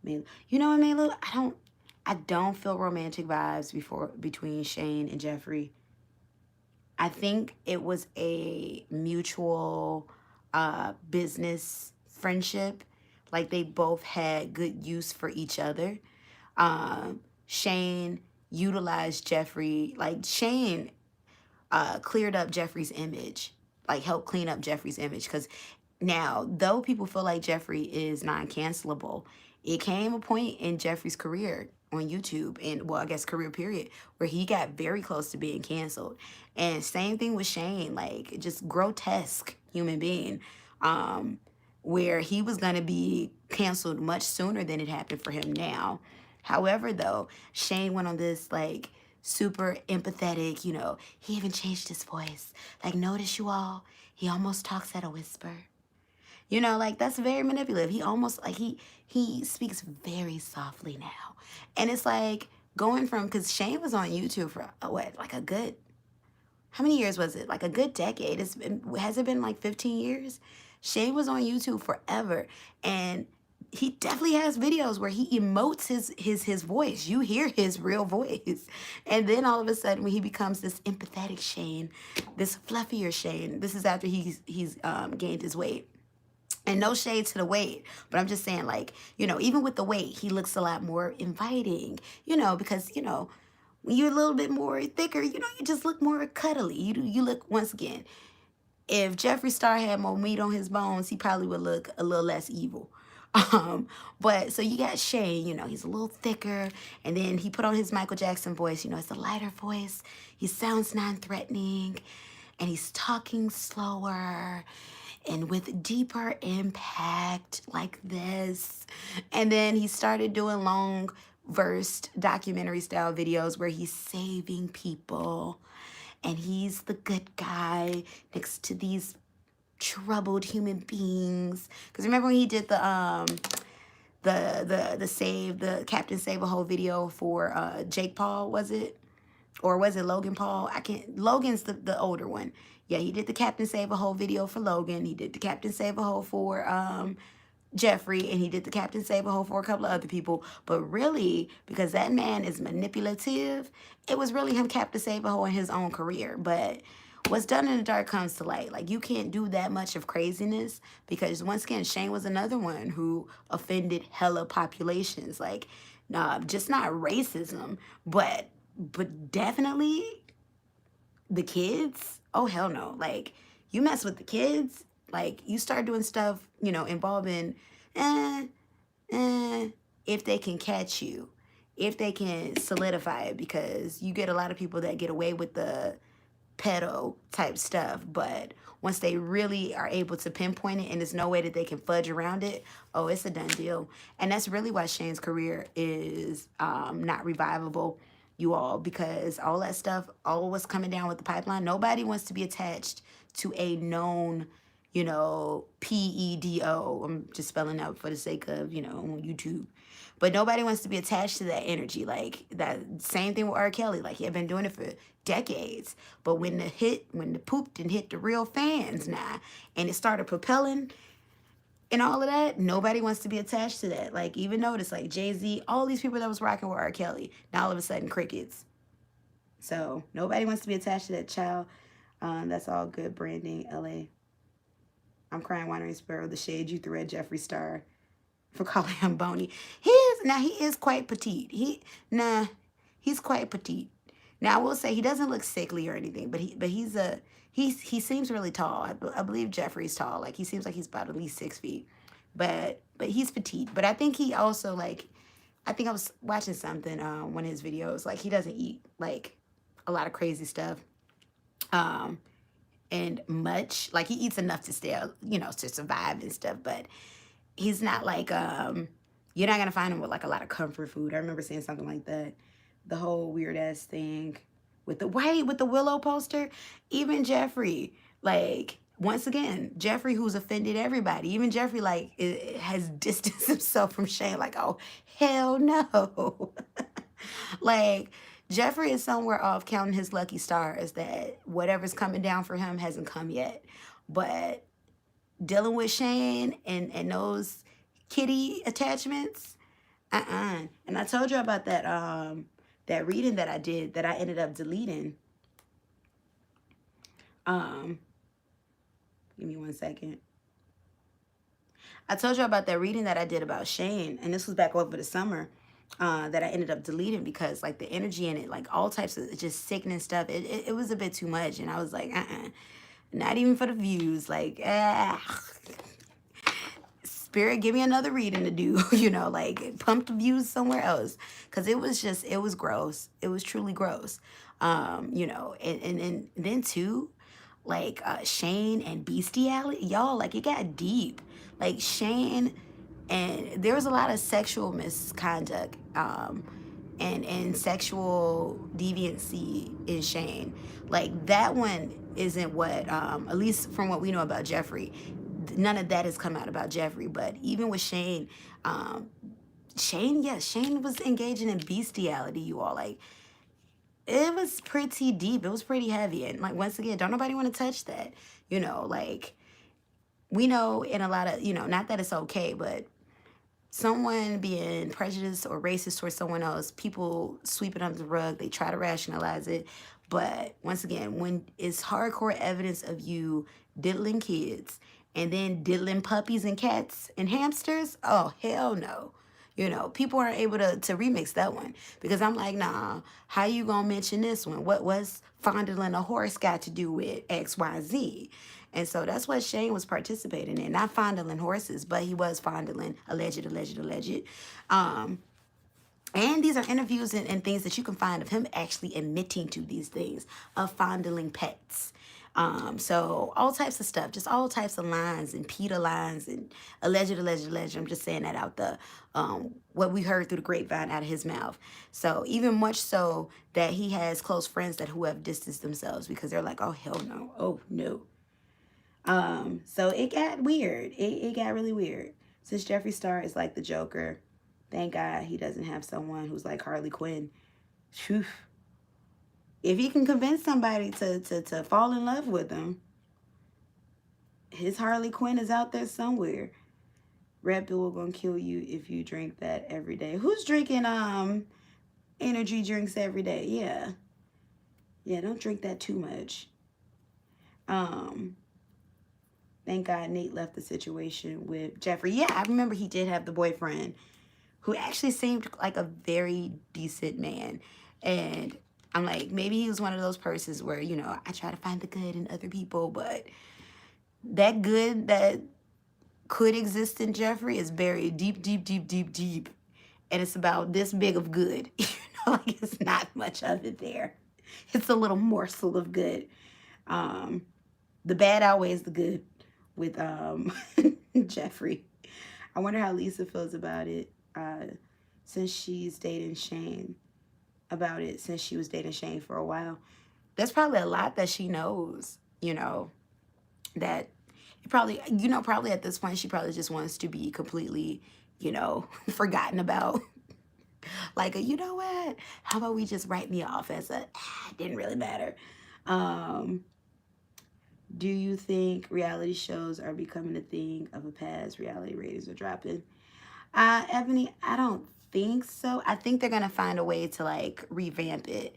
You know what, Melu? I don't feel romantic vibes between Shane and Jeffree. I think it was a mutual business friendship. Like they both had good use for each other. Shane utilized Jeffree. Like Shane cleared up Jeffree's image, like helped clean up Jeffree's image. Because now, though people feel like Jeffree is non-cancelable, it came a point in Jeffree's career on YouTube and, well, I guess career period, where he got very close to being canceled. And same thing with Shane, like just grotesque human being, where he was gonna be canceled much sooner than it happened for him now. However, though, Shane went on this like super empathetic, he even changed his voice. Like, notice you all, he almost talks at a whisper. Like that's very manipulative. He almost like he speaks very softly now. And it's like going from, because Shane was on YouTube for what, like a good, how many years was it? Like a good decade. Has it been like 15 years? Shane was on YouTube forever. And he definitely has videos where he emotes his voice. You hear his real voice. And then all of a sudden when he becomes this empathetic Shane, this fluffier Shane, this is after he's gained his weight. And no shade to the weight, but I'm just saying, like, even with the weight, he looks a lot more inviting, because, when you're a little bit more thicker, you just look more cuddly. You look, once again, if Jeffree Star had more meat on his bones, he probably would look a little less evil. But so you got Shane, he's a little thicker, and then he put on his Michael Jackson voice, it's a lighter voice. He sounds non-threatening, and he's talking slower and with deeper impact like this. And then he started doing long versed documentary style videos where he's saving people and he's the good guy next to these troubled human beings. Because remember when he did the Captain Save a Hole video for Jake Paul, was it? Or was it Logan Paul? Logan's the older one. Yeah, he did the Captain Save a Hole video for Logan. He did the Captain Save a Hole for Jeffree, and he did the Captain Save a Hole for a couple of other people. But really, because that man is manipulative, it was really him Captain Save a Hole in his own career. But what's done in the dark comes to light. Like, you can't do that much of craziness because, once again, Shane was another one who offended hella populations. Like, just not racism, but definitely the kids. Oh, hell no. Like, you mess with the kids, like, you start doing stuff, involving, if they can catch you, if they can solidify it, because you get a lot of people that get away with the pedo type stuff, but once they really are able to pinpoint it and there's no way that they can fudge around it, oh, it's a done deal. And that's really why Shane's career is not revivable, you all, because all that stuff, all what's coming down with the pipeline, nobody wants to be attached to a known, PEDO. I'm just spelling out for the sake of, on YouTube. But nobody wants to be attached to that energy. Like, that same thing with R. Kelly. Like, he had been doing it for decades. But when the poop didn't hit the real fans now, and it started propelling and all of that, nobody wants to be attached to that. Like, even notice, like, Jay-Z, all these people that was rocking with R. Kelly, now all of a sudden, crickets. So, nobody wants to be attached to that child. That's all good branding, LA. I'm crying, Wandering Sparrow, the shade you threw at Jeffree Star for calling him bony. He is quite petite. He's quite petite. Now, I will say, he doesn't look sickly or anything, but he seems really tall. I believe Jeffree's tall. Like, he seems like he's about at least 6 feet. But he's petite. But I think he also, like, I think I was watching something, one of his videos. Like, he doesn't eat, like, a lot of crazy stuff. And much. Like, he eats enough to stay, to survive and stuff. But he's not, like, you're not going to find him with, like, a lot of comfort food. I remember seeing something like that. The whole weird-ass thing with the Willow poster. Even Jeffree, like, once again, Jeffree, who's offended everybody. Even Jeffree, like, has distanced himself from Shane. Like, oh, hell no. Like, Jeffree is somewhere off counting his lucky stars that whatever's coming down for him hasn't come yet. But dealing with Shane and those kitty attachments, And I told you about that that reading that I did that I ended up deleting. Give me 1 second. I told you about that reading that I did about Shane, and this was back over the summer. That I ended up deleting because like the energy in it, like all types of just sickening stuff. It was a bit too much, and I was like, not even for the views. Like, Spirit, give me another reading to do. Like pump the views somewhere else, because it was gross. It was truly gross. And then too, like Shane and bestiality, y'all. Like it got deep. Like Shane, and there was a lot of sexual misconduct. And sexual deviancy in Shane. Like that one isn't what, at least from what we know about Jeffrey, none of that has come out about Jeffrey. But even with Shane, Shane was engaging in bestiality, you all. Like it was pretty deep. It was pretty heavy. And like once again, don't nobody want to touch that. Like we know in a lot of, not that it's okay, but someone being prejudiced or racist towards someone else, people sweep it under the rug. They try to rationalize it. But once again, when it's hardcore evidence of you diddling kids and then diddling puppies and cats and hamsters, oh, hell no. People aren't able to remix that one, because I'm like, nah, how you gonna mention this one? What was fondling a horse got to do with X, Y, Z? And so that's what Shane was participating in. Not fondling horses, but he was fondling alleged. And these are interviews and things that you can find of him actually admitting to these things of fondling pets. So all types of stuff, just all types of lines and PETA lines and alleged. I'm just saying that out the what we heard through the grapevine out of his mouth. So even much so that he has close friends that who have distanced themselves because they're like, oh hell no, oh no. So it got weird. It got really weird. Since Jeffree Star is like the Joker, thank God he doesn't have someone who's like Harley Quinn. Whew. If he can convince somebody to fall in love with him, his Harley Quinn is out there somewhere. Red Bull gonna kill you if you drink that every day. Who's drinking energy drinks every day? Yeah, don't drink that too much. Thank God Nate left the situation with Jeffree. Yeah, I remember he did have the boyfriend who actually seemed like a very decent man. And I'm like, maybe he was one of those persons where, I try to find the good in other people, but that good that could exist in Jeffree is buried deep. And it's about this big of good. Like it's not much of it there. It's a little morsel of good. The bad outweighs the good with Jeffree. I wonder how Lisa feels about it since she's dating Shane. About it since she was dating Shane for a while. There's probably a lot that she knows, that probably, probably at this point she probably just wants to be completely, forgotten about. Like, you know what? How about we just write me off as it didn't really matter. Do you think reality shows are becoming a thing of a past? Reality ratings are dropping. Ebony, I don't think so. I think they're gonna find a way to like revamp it,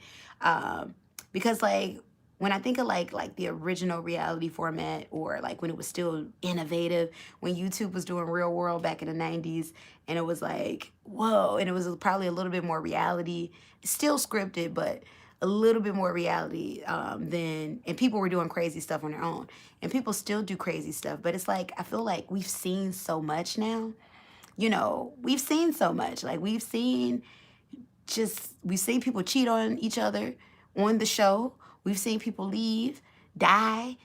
because like when I think of like the original reality format, or like when it was still innovative, when YouTube was doing Real World back in the 90s, and it was like whoa, and it was probably a little bit more reality, still scripted, but a little bit more reality and people were doing crazy stuff on their own, and people still do crazy stuff, but it's like I feel like we've seen so much now. We've seen so much. Like we've seen people cheat on each other on the show. We've seen people leave, die,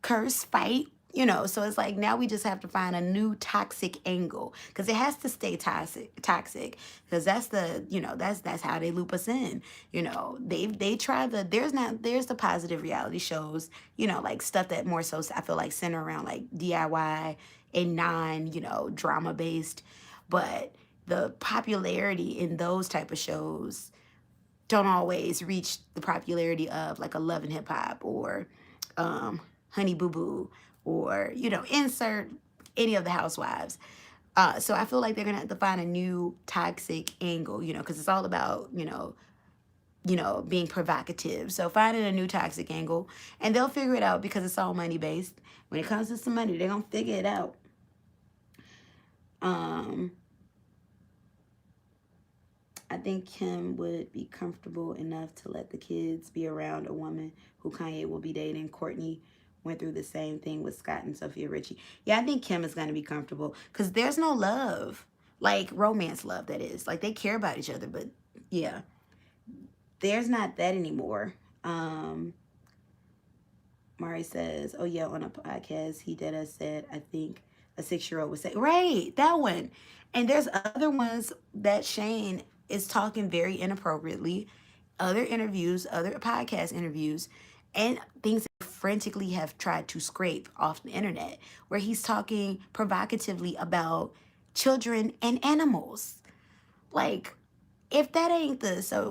curse, fight, so it's like now we just have to find a new toxic angle, because it has to stay toxic, because that's the, that's how they loop us in. They try there's the positive reality shows, like stuff that more so I feel like center around like DIY and non, drama based, but the popularity in those type of shows don't always reach the popularity of like a Love and Hip Hop or Honey Boo Boo, or insert any of the housewives. So I feel like they're gonna have to find a new toxic angle, because it's all about, being provocative. So finding a new toxic angle, and they'll figure it out because it's all money based. When it comes to some money, they're gonna figure it out. I think Kim would be comfortable enough to let the kids be around a woman who Kanye will be dating. Courtney went through the same thing with Scott and Sophia Richie. Yeah, I think Kim is going to be comfortable because there's no love, like romance love, that is. Like, they care about each other, but yeah, there's not that anymore. Mari says, oh yeah, on a podcast, he did us said, I think a 6-year-old would say, right, that one. And there's other ones that Shane is talking very inappropriately, other interviews, other podcast interviews, and things that frantically have tried to scrape off the internet, where he's talking provocatively about children and animals. Like, if that ain't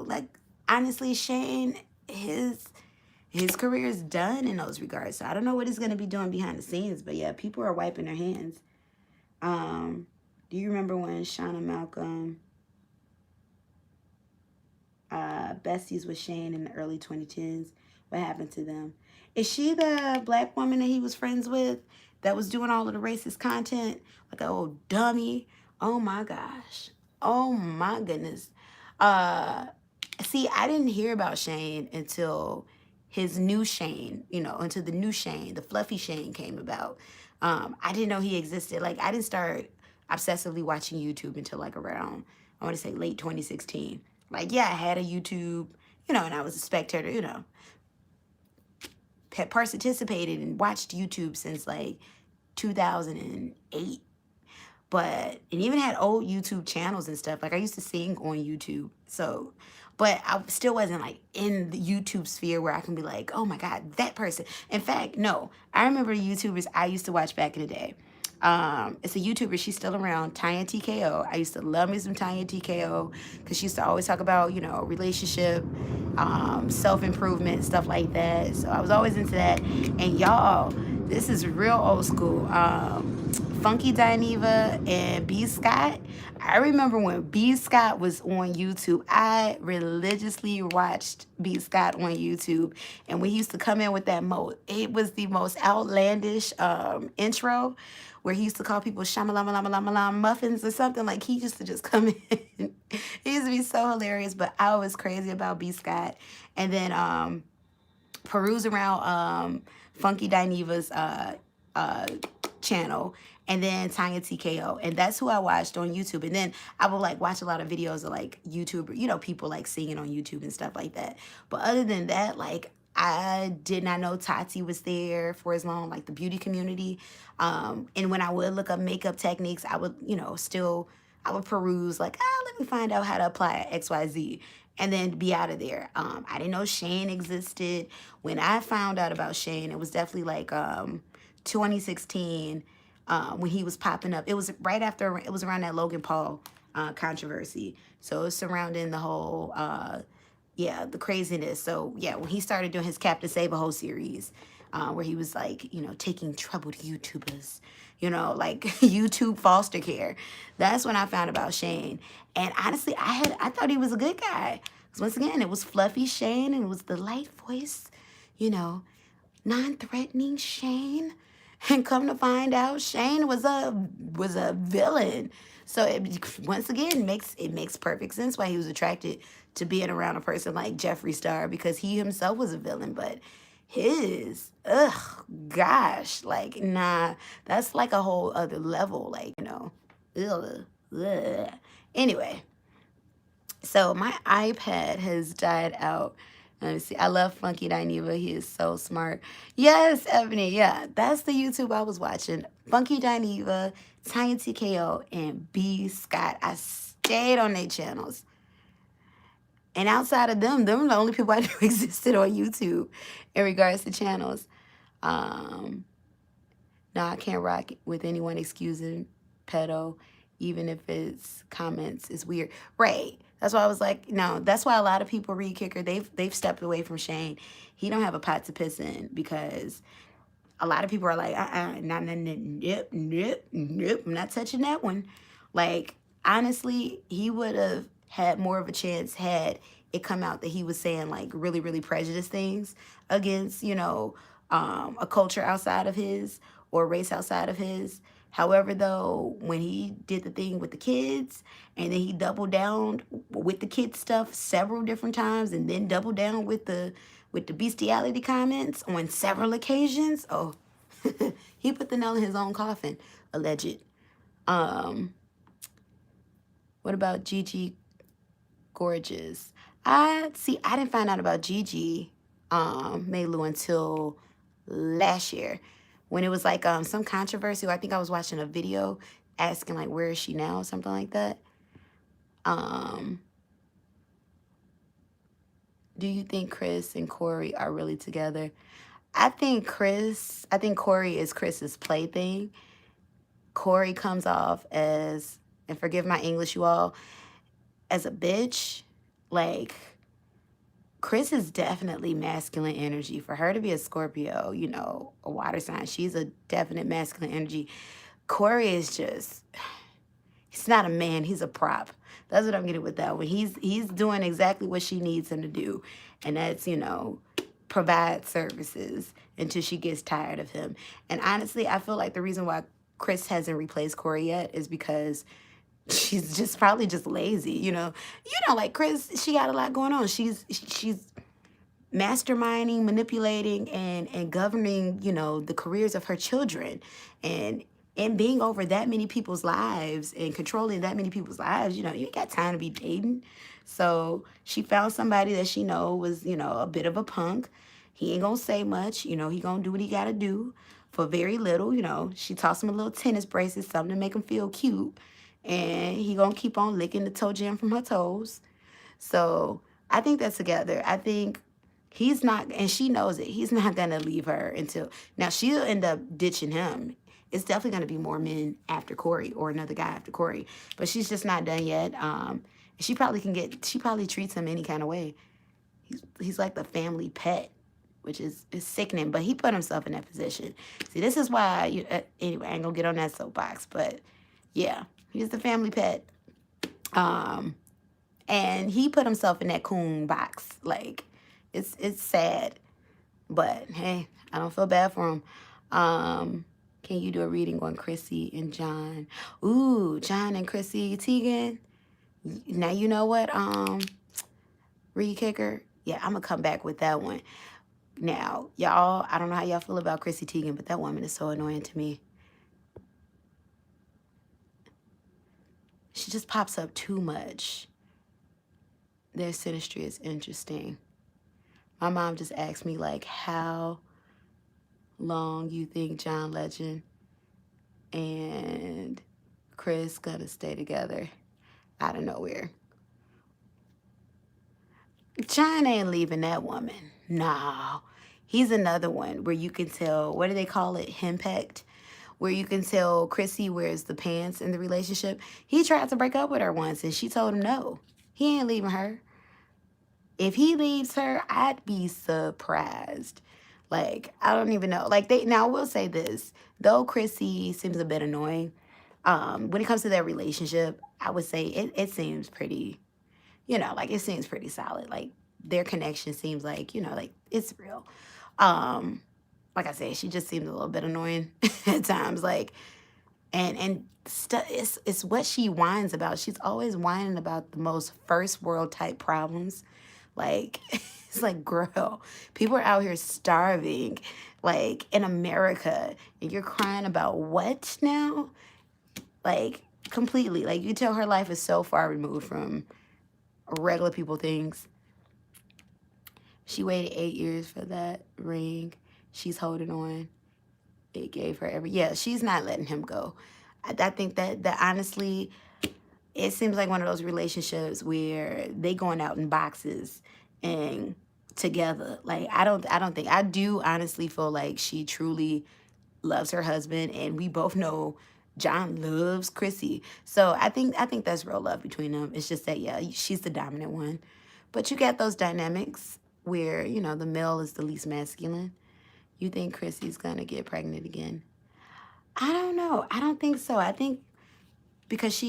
like, honestly, Shane, his career is done in those regards. So I don't know what he's going to be doing behind the scenes, but yeah, people are wiping their hands. Do you remember when Shauna Malcolm besties with Shane in the early 2010s? What happened to them? Is she the black woman that he was friends with that was doing all of the racist content? Like an old dummy. Oh my gosh. Oh my goodness. See, I didn't hear about Shane until his new Shane, until the new Shane, the fluffy Shane came about. I didn't know he existed. Like, I didn't start obsessively watching YouTube until like around, I want to say late 2016. Like, yeah, I had a YouTube, and I was a spectator, had participated and watched YouTube since like 2008. And even had old YouTube channels and stuff. Like, I used to sing on YouTube. So, but I still wasn't like in the YouTube sphere where I can be like, oh my God, that person. In fact, no, I remember YouTubers I used to watch back in the day. It's a YouTuber, she's still around, Tanya TKO. I used to love me some Tanya TKO because she used to always talk about, relationship, self-improvement, stuff like that. So I was always into that. And y'all, this is real old school. Funky Dineva and B. Scott. I remember when B. Scott was on YouTube, I religiously watched B. Scott on YouTube. And when he used to come in with that it was the most outlandish intro where he used to call people shamalama muffins or something. Like, he used to just come in. He used to be so hilarious, but I was crazy about B. Scott. And then peruse around Funky Dineva's channel, and then Tanya TKO, and that's who I watched on YouTube. And then I would like watch a lot of videos of like YouTube, people like singing on YouTube and stuff like that. But other than that, like, I did not know Tati was there for as long, like the beauty community. And when I would look up makeup techniques, I would, I would peruse like, let me find out how to apply XYZ and then be out of there. I didn't know Shane existed. When I found out about Shane, it was definitely like 2016 when he was popping up. It was it was around that Logan Paul controversy. So it was surrounding the whole, the craziness. So yeah, when he started doing his Captain Save-A-Ho series, where he was like, taking troubled YouTubers, like YouTube foster care. That's when I found about Shane. And honestly, I thought he was a good guy. Because once again, it was fluffy Shane and it was the light voice, non-threatening Shane. And come to find out, Shane was a villain. So once again, it makes perfect sense why he was attracted to being around a person like Jeffree Star, because he himself was a villain. But gosh, like, nah, that's like a whole other level, like, ugh. Anyway, so my iPad has died out. Let me see. I love Funky Dineva. He is so smart. Yes, Ebony. Yeah, that's the YouTube I was watching. Funky Dineva, Tiny TKO, and B. Scott. I stayed on their channels. And outside of them are the only people I knew existed on YouTube in regards to channels. No, I can't rock with anyone excusing pedo, even if it's comments is weird. Right. That's why I was like, no, that's why a lot of people read Kicker. They've stepped away from Shane. He don't have a pot to piss in because a lot of people are like, nope, nope, nope, I'm not touching that one. Like, honestly, he would have had more of a chance had it come out that he was saying like really, really prejudiced things against, a culture outside of his or race outside of his. However, though, when he did the thing with the kids and then he doubled down with the kids stuff several different times and then doubled down with the bestiality comments on several occasions, oh, he put the nail in his own coffin, alleged. Um, what about Gigi Gorgeous? I didn't find out about Gigi Melu until last year when it was like some controversy. I think I was watching a video asking like where is she now, something like that. Um, do you think Chris and Corey are really together? I think Corey is Chris's plaything. Corey comes off as, and forgive my English, you all, as a bitch. Like, Chris is definitely masculine energy. For her to be a Scorpio, a water sign, she's a definite masculine energy. Corey is just, he's not a man, he's a prop. That's what I'm getting with that one. He's doing exactly what she needs him to do. And that's, provide services until she gets tired of him. And honestly, I feel like the reason why Chris hasn't replaced Corey yet is because she's just probably just lazy, like Chris, she got a lot going on. She's masterminding, manipulating, and governing, the careers of her children, and being over that many people's lives and controlling that many people's lives. You ain't got time to be dating. So she found somebody that she know was, a bit of a punk. He ain't gonna say much, he gonna do what he gotta do for very little. She tossed him a little tennis bracelet, something to make him feel cute, and he gonna keep on licking the toe jam from her toes. So I think that's together. I think he's not, and she knows it, he's not gonna leave her until, now she'll end up ditching him. It's definitely gonna be more men after Corey or another guy after Corey, but she's just not done yet. She probably treats him any kind of way. He's like the family pet, which is sickening, but he put himself in that position. See, this is why, anyway, I ain't gonna get on that soapbox, but yeah, he's the family pet. And he put himself in that coon box. Like, it's sad, but hey, I don't feel bad for him. Can you do a reading on Chrissy and John? Ooh, John and Chrissy Teigen. Now you know what, Reed Kicker? Yeah, I'm gonna come back with that one. Now, y'all, I don't know how y'all feel about Chrissy Teigen, but that woman is so annoying to me. She just pops up too much. Their synastry is interesting. My mom just asked me, like, how long you think John Legend and Chris gonna stay together out of nowhere. John ain't leaving that woman. No. He's another one where you can tell, what do they call it? Henpecked. Where you can tell Chrissy wears the pants in the relationship. He tried to break up with her once and she told him no. He ain't leaving her. If he leaves her, I'd be surprised. Like, I don't even know. Like, now I will say this. Though Chrissy seems a bit annoying, when it comes to their relationship, I would say it seems pretty, like it seems pretty solid. Like, their connection seems like, like it's real. Like I said, she just seems a little bit annoying at times. Like, and stuff, it's what she whines about. She's always whining about the most first world type problems. Like, it's like, girl, people are out here starving, like, in America, and you're crying about what now? Like, completely. Like, you tell her life is so far removed from regular people things. She waited 8 years for that ring. She's holding on. It gave her yeah, she's not letting him go. I think that honestly, it seems like one of those relationships where they going out in boxes and together. Like, I do honestly feel like she truly loves her husband, and we both know John loves Chrissy. So I think that's real love between them. It's just that, yeah, she's the dominant one. But you get those dynamics where, the male is the least masculine. You think Chrissy's gonna get pregnant again? I don't know. I don't think so. I think because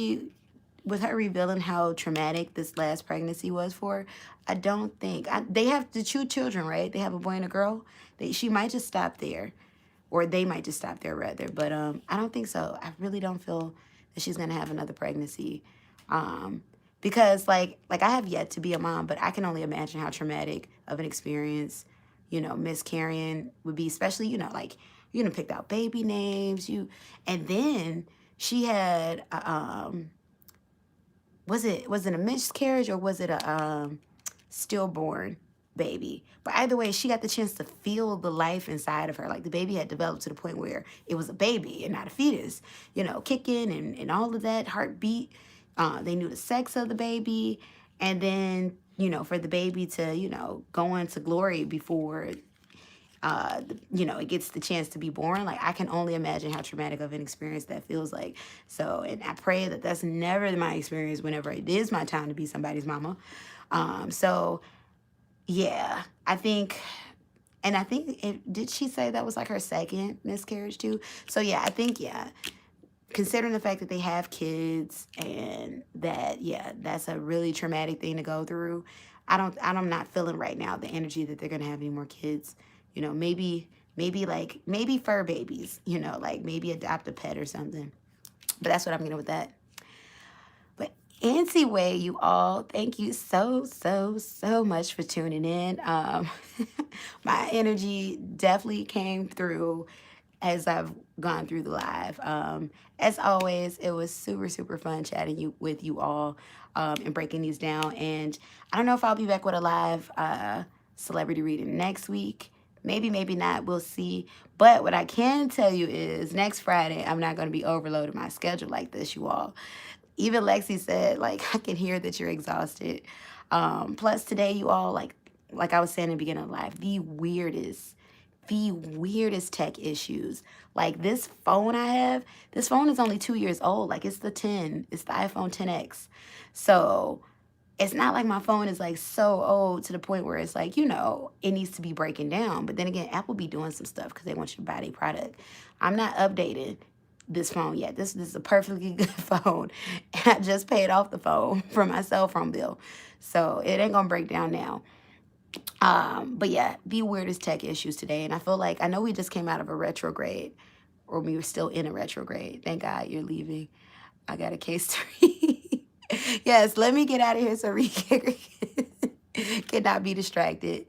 with her revealing how traumatic this last pregnancy was for her, I don't think they have the two children, right? They have a boy and a girl. She might just stop there, or they might just stop there rather. But I don't think so. I really don't feel that she's gonna have another pregnancy, um, because like I have yet to be a mom, but I can only imagine how traumatic of an experience, miscarrying would be, especially like picked out baby names, and then she had was it a miscarriage or was it a stillborn baby? But either way, she got the chance to feel the life inside of her. Like the baby had developed to the point where it was a baby and not a fetus, kicking and all of that heartbeat. They knew the sex of the baby. And then, for the baby to, go into glory before it gets the chance to be born. Like I can only imagine how traumatic of an experience that feels like. So, and I pray that that's never my experience whenever it is my time to be somebody's mama. So yeah, did she say that was like her second miscarriage too? So yeah, I think yeah, considering the fact that they have kids and that yeah, that's a really traumatic thing to go through. I'm not feeling right now the energy that they're gonna have any more kids. Maybe fur babies. Like maybe adopt a pet or something. But that's what I'm getting with that. But anyway, you all, thank you so much for tuning in. My energy definitely came through as I've gone through the live. As always, it was super fun chatting with you all and breaking these down. And I don't know if I'll be back with a live celebrity reading next week. Maybe not. We'll see. But what I can tell you is next Friday, I'm not going to be overloading my schedule like this, you all. Even Lexi said, like, I can hear that you're exhausted. Plus today, you all, like I was saying in the beginning of life, the weirdest tech issues. Like this phone this phone is only 2 years old. Like it's the iPhone 10X. So it's not like my phone is like so old to the point where it's like, it needs to be breaking down. But then again, Apple be doing some stuff because they want you to buy their product. I'm not updated this phone yet. This is a perfectly good phone. And I just paid off the phone for my cell phone bill. So it ain't gonna break down now. But yeah, the weirdest tech issues today. And I feel like I know we just came out of a retrograde, or we were still in a retrograde. Thank God you're leaving. I got a case to read. Yes, let me get out of here so we cannot be distracted.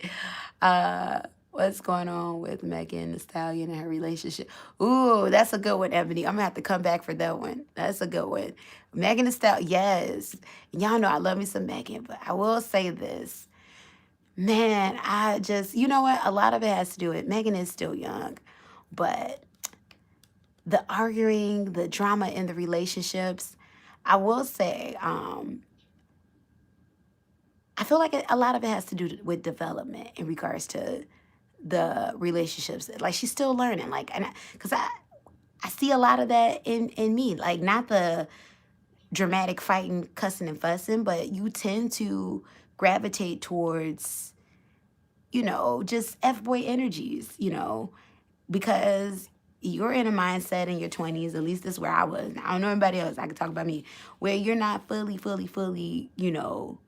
What's going on with Megan Thee Stallion and her relationship? Ooh, that's a good one, Ebony. I'm gonna have to come back for that one. That's a good one. Megan Thee Stallion, yes. Y'all know I love me some Megan, but I will say this. Man, you know what? A lot of it has to do with Megan is still young, but the arguing, the drama in the relationships, I will say, I feel like a lot of it has to do with development in regards to the relationships. Like she's still learning, because I see a lot of that in me, like not the dramatic fighting, cussing and fussing, but you tend to gravitate towards, just F-boy energies, because you're in a mindset in your 20s, at least this is where I was. I don't know anybody else, I can talk about me, where you're not fully,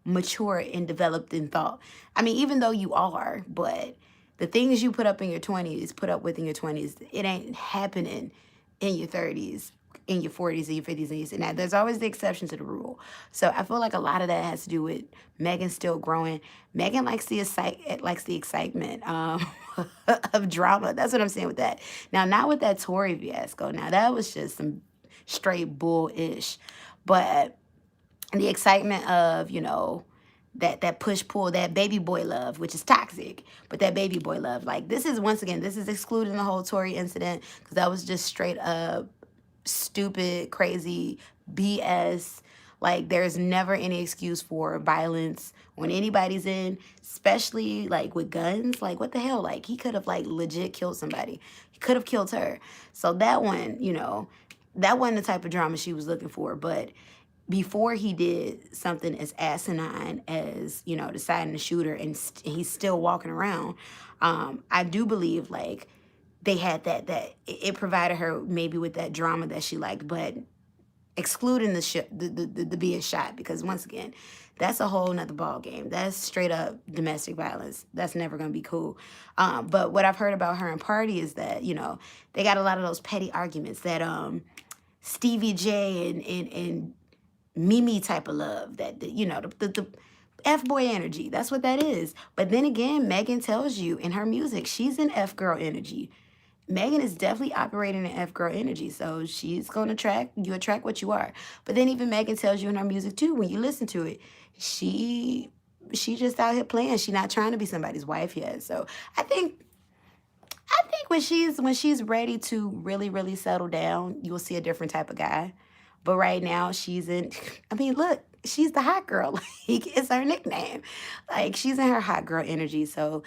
mature and developed in thought. I mean, even though you are, but the things you put up in your 20s, it ain't happening in your 30s, in your 40s, in your 50s, and your, now there's always the exception to the rule. So I feel like a lot of that has to do with Megan still growing. Megan likes the excitement of drama. That's what I'm saying with that. Now, not with that Tory fiasco. Now, that was just some straight bull-ish. But the excitement of, that push-pull, that baby boy love, which is toxic, but that baby boy love. Like, this is excluding the whole Tory incident, because that was just straight up stupid, crazy BS. Like, there's never any excuse for violence when anybody's in, especially like with guns. Like, what the hell? Like, he could have like legit killed somebody. He could have killed her. So that one, that wasn't the type of drama she was looking for. But before he did something as asinine as, deciding to shoot her, and he's still walking around, I do believe, like, they had it provided her maybe with that drama that she liked, but excluding the being shot, because once again, that's a whole nother ball game. That's straight up domestic violence. That's never gonna be cool. But what I've heard about her and Party is that, you know, they got a lot of those petty arguments that Stevie J and Mimi type of love, that you know, the F boy energy. That's what that is. But then again, Megan tells you in her music she's in F girl energy. Megan is definitely operating in F girl energy, so she's gonna attract what you are. But then even Megan tells you in her music too, when you listen to it, she just out here playing. She's not trying to be somebody's wife yet. So I think when she's ready to really, really settle down, you'll see a different type of guy. But right now she's in, I mean, look, she's the hot girl. Like, it's her nickname. Like, she's in her hot girl energy. So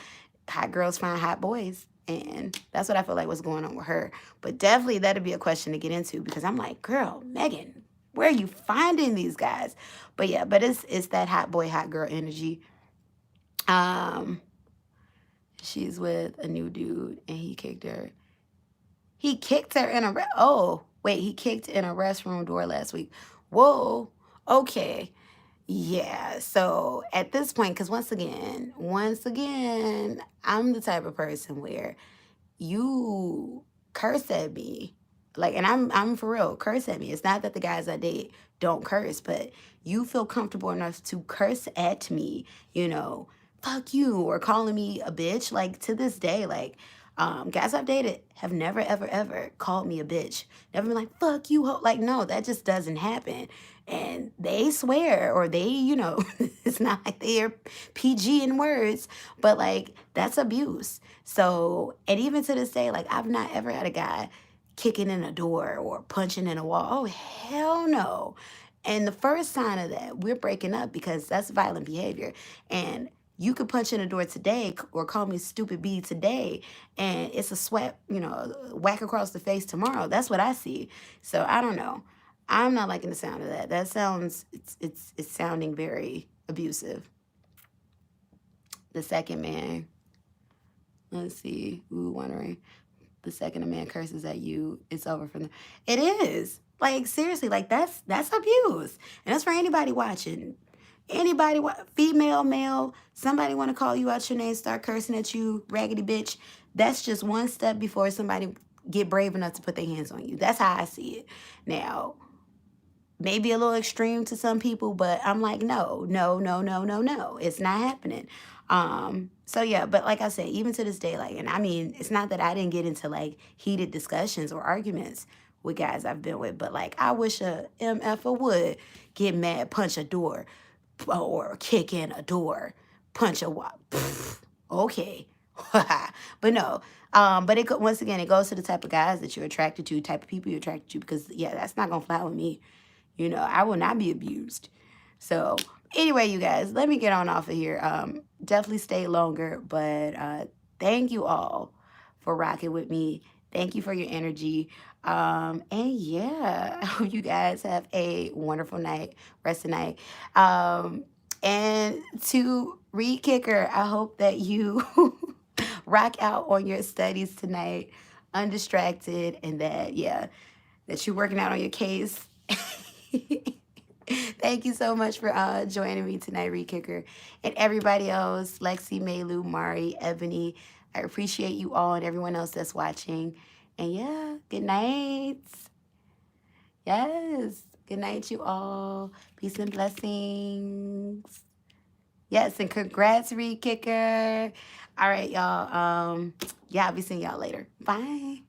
hot girls find hot boys. And that's what I feel like was going on with her. But definitely that'd be a question to get into, because I'm like, girl, Megan, where are you finding these guys? But yeah, but it's that hot boy, hot girl energy. She's with a new dude and he kicked her. He kicked her in a he kicked in a restroom door last week. Whoa. Okay. Yeah. So at this point, because once again, I'm the type of person where you curse at me, like, and I'm for real, curse at me. It's not that the guys I date don't curse, but you feel comfortable enough to curse at me, you know, fuck you, or calling me a bitch. Like, to this day, like, guys I've dated have never ever ever called me a bitch. Never been like, fuck you, ho. Like, no, that just doesn't happen. And they swear, or they, you know, it's not like they're PG in words, but like, that's abuse. So, and even to this day, like, I've not ever had a guy kicking in a door or punching in a wall. Oh, hell no. And the first sign of that, we're breaking up, because that's violent behavior. And you could punch in a door today or call me stupid B today, and it's a sweat, you know, whack across the face tomorrow. That's what I see. So I don't know. I'm not liking the sound of that. That sounds, it's sounding very abusive. The second man, let's see, ooh, wondering. The second a man curses at you, it's over for them. It is. Like, seriously, like, that's abuse. And that's for anybody watching. Anybody, female, male, somebody want to call you out your name, start cursing at you, raggedy bitch. That's just one step before somebody get brave enough to put their hands on you. That's how I see it. Now, maybe a little extreme to some people, but I'm like, no. It's not happening. So yeah, but like I said, even to this day, like, and I mean, it's not that I didn't get into like heated discussions or arguments with guys I've been with, but like, I wish a MFer would get mad, punch a door, or kick in a door, punch a wall. Okay. But no. But once again, it goes to the type of guys that you're attracted to, type of people you're attracted to, because yeah, that's not gonna fly with me. You know, I will not be abused. So anyway, you guys, let me get on off of here. Definitely stay longer, but thank you all for rocking with me. Thank you for your energy. And yeah, I hope you guys have a wonderful night, rest of the night. And to Reed Kicker, I hope that you rock out on your studies tonight, undistracted, and that, yeah, that you're working out on your case. Thank you so much for joining me tonight, Reed Kicker. And everybody else, Lexi, Maylu, Mari, Ebony, I appreciate you all and everyone else that's watching. And yeah, good night. Yes, good night, you all. Peace and blessings. Yes, and congrats, Reed Kicker. All right, y'all. Yeah, I'll be seeing y'all later. Bye.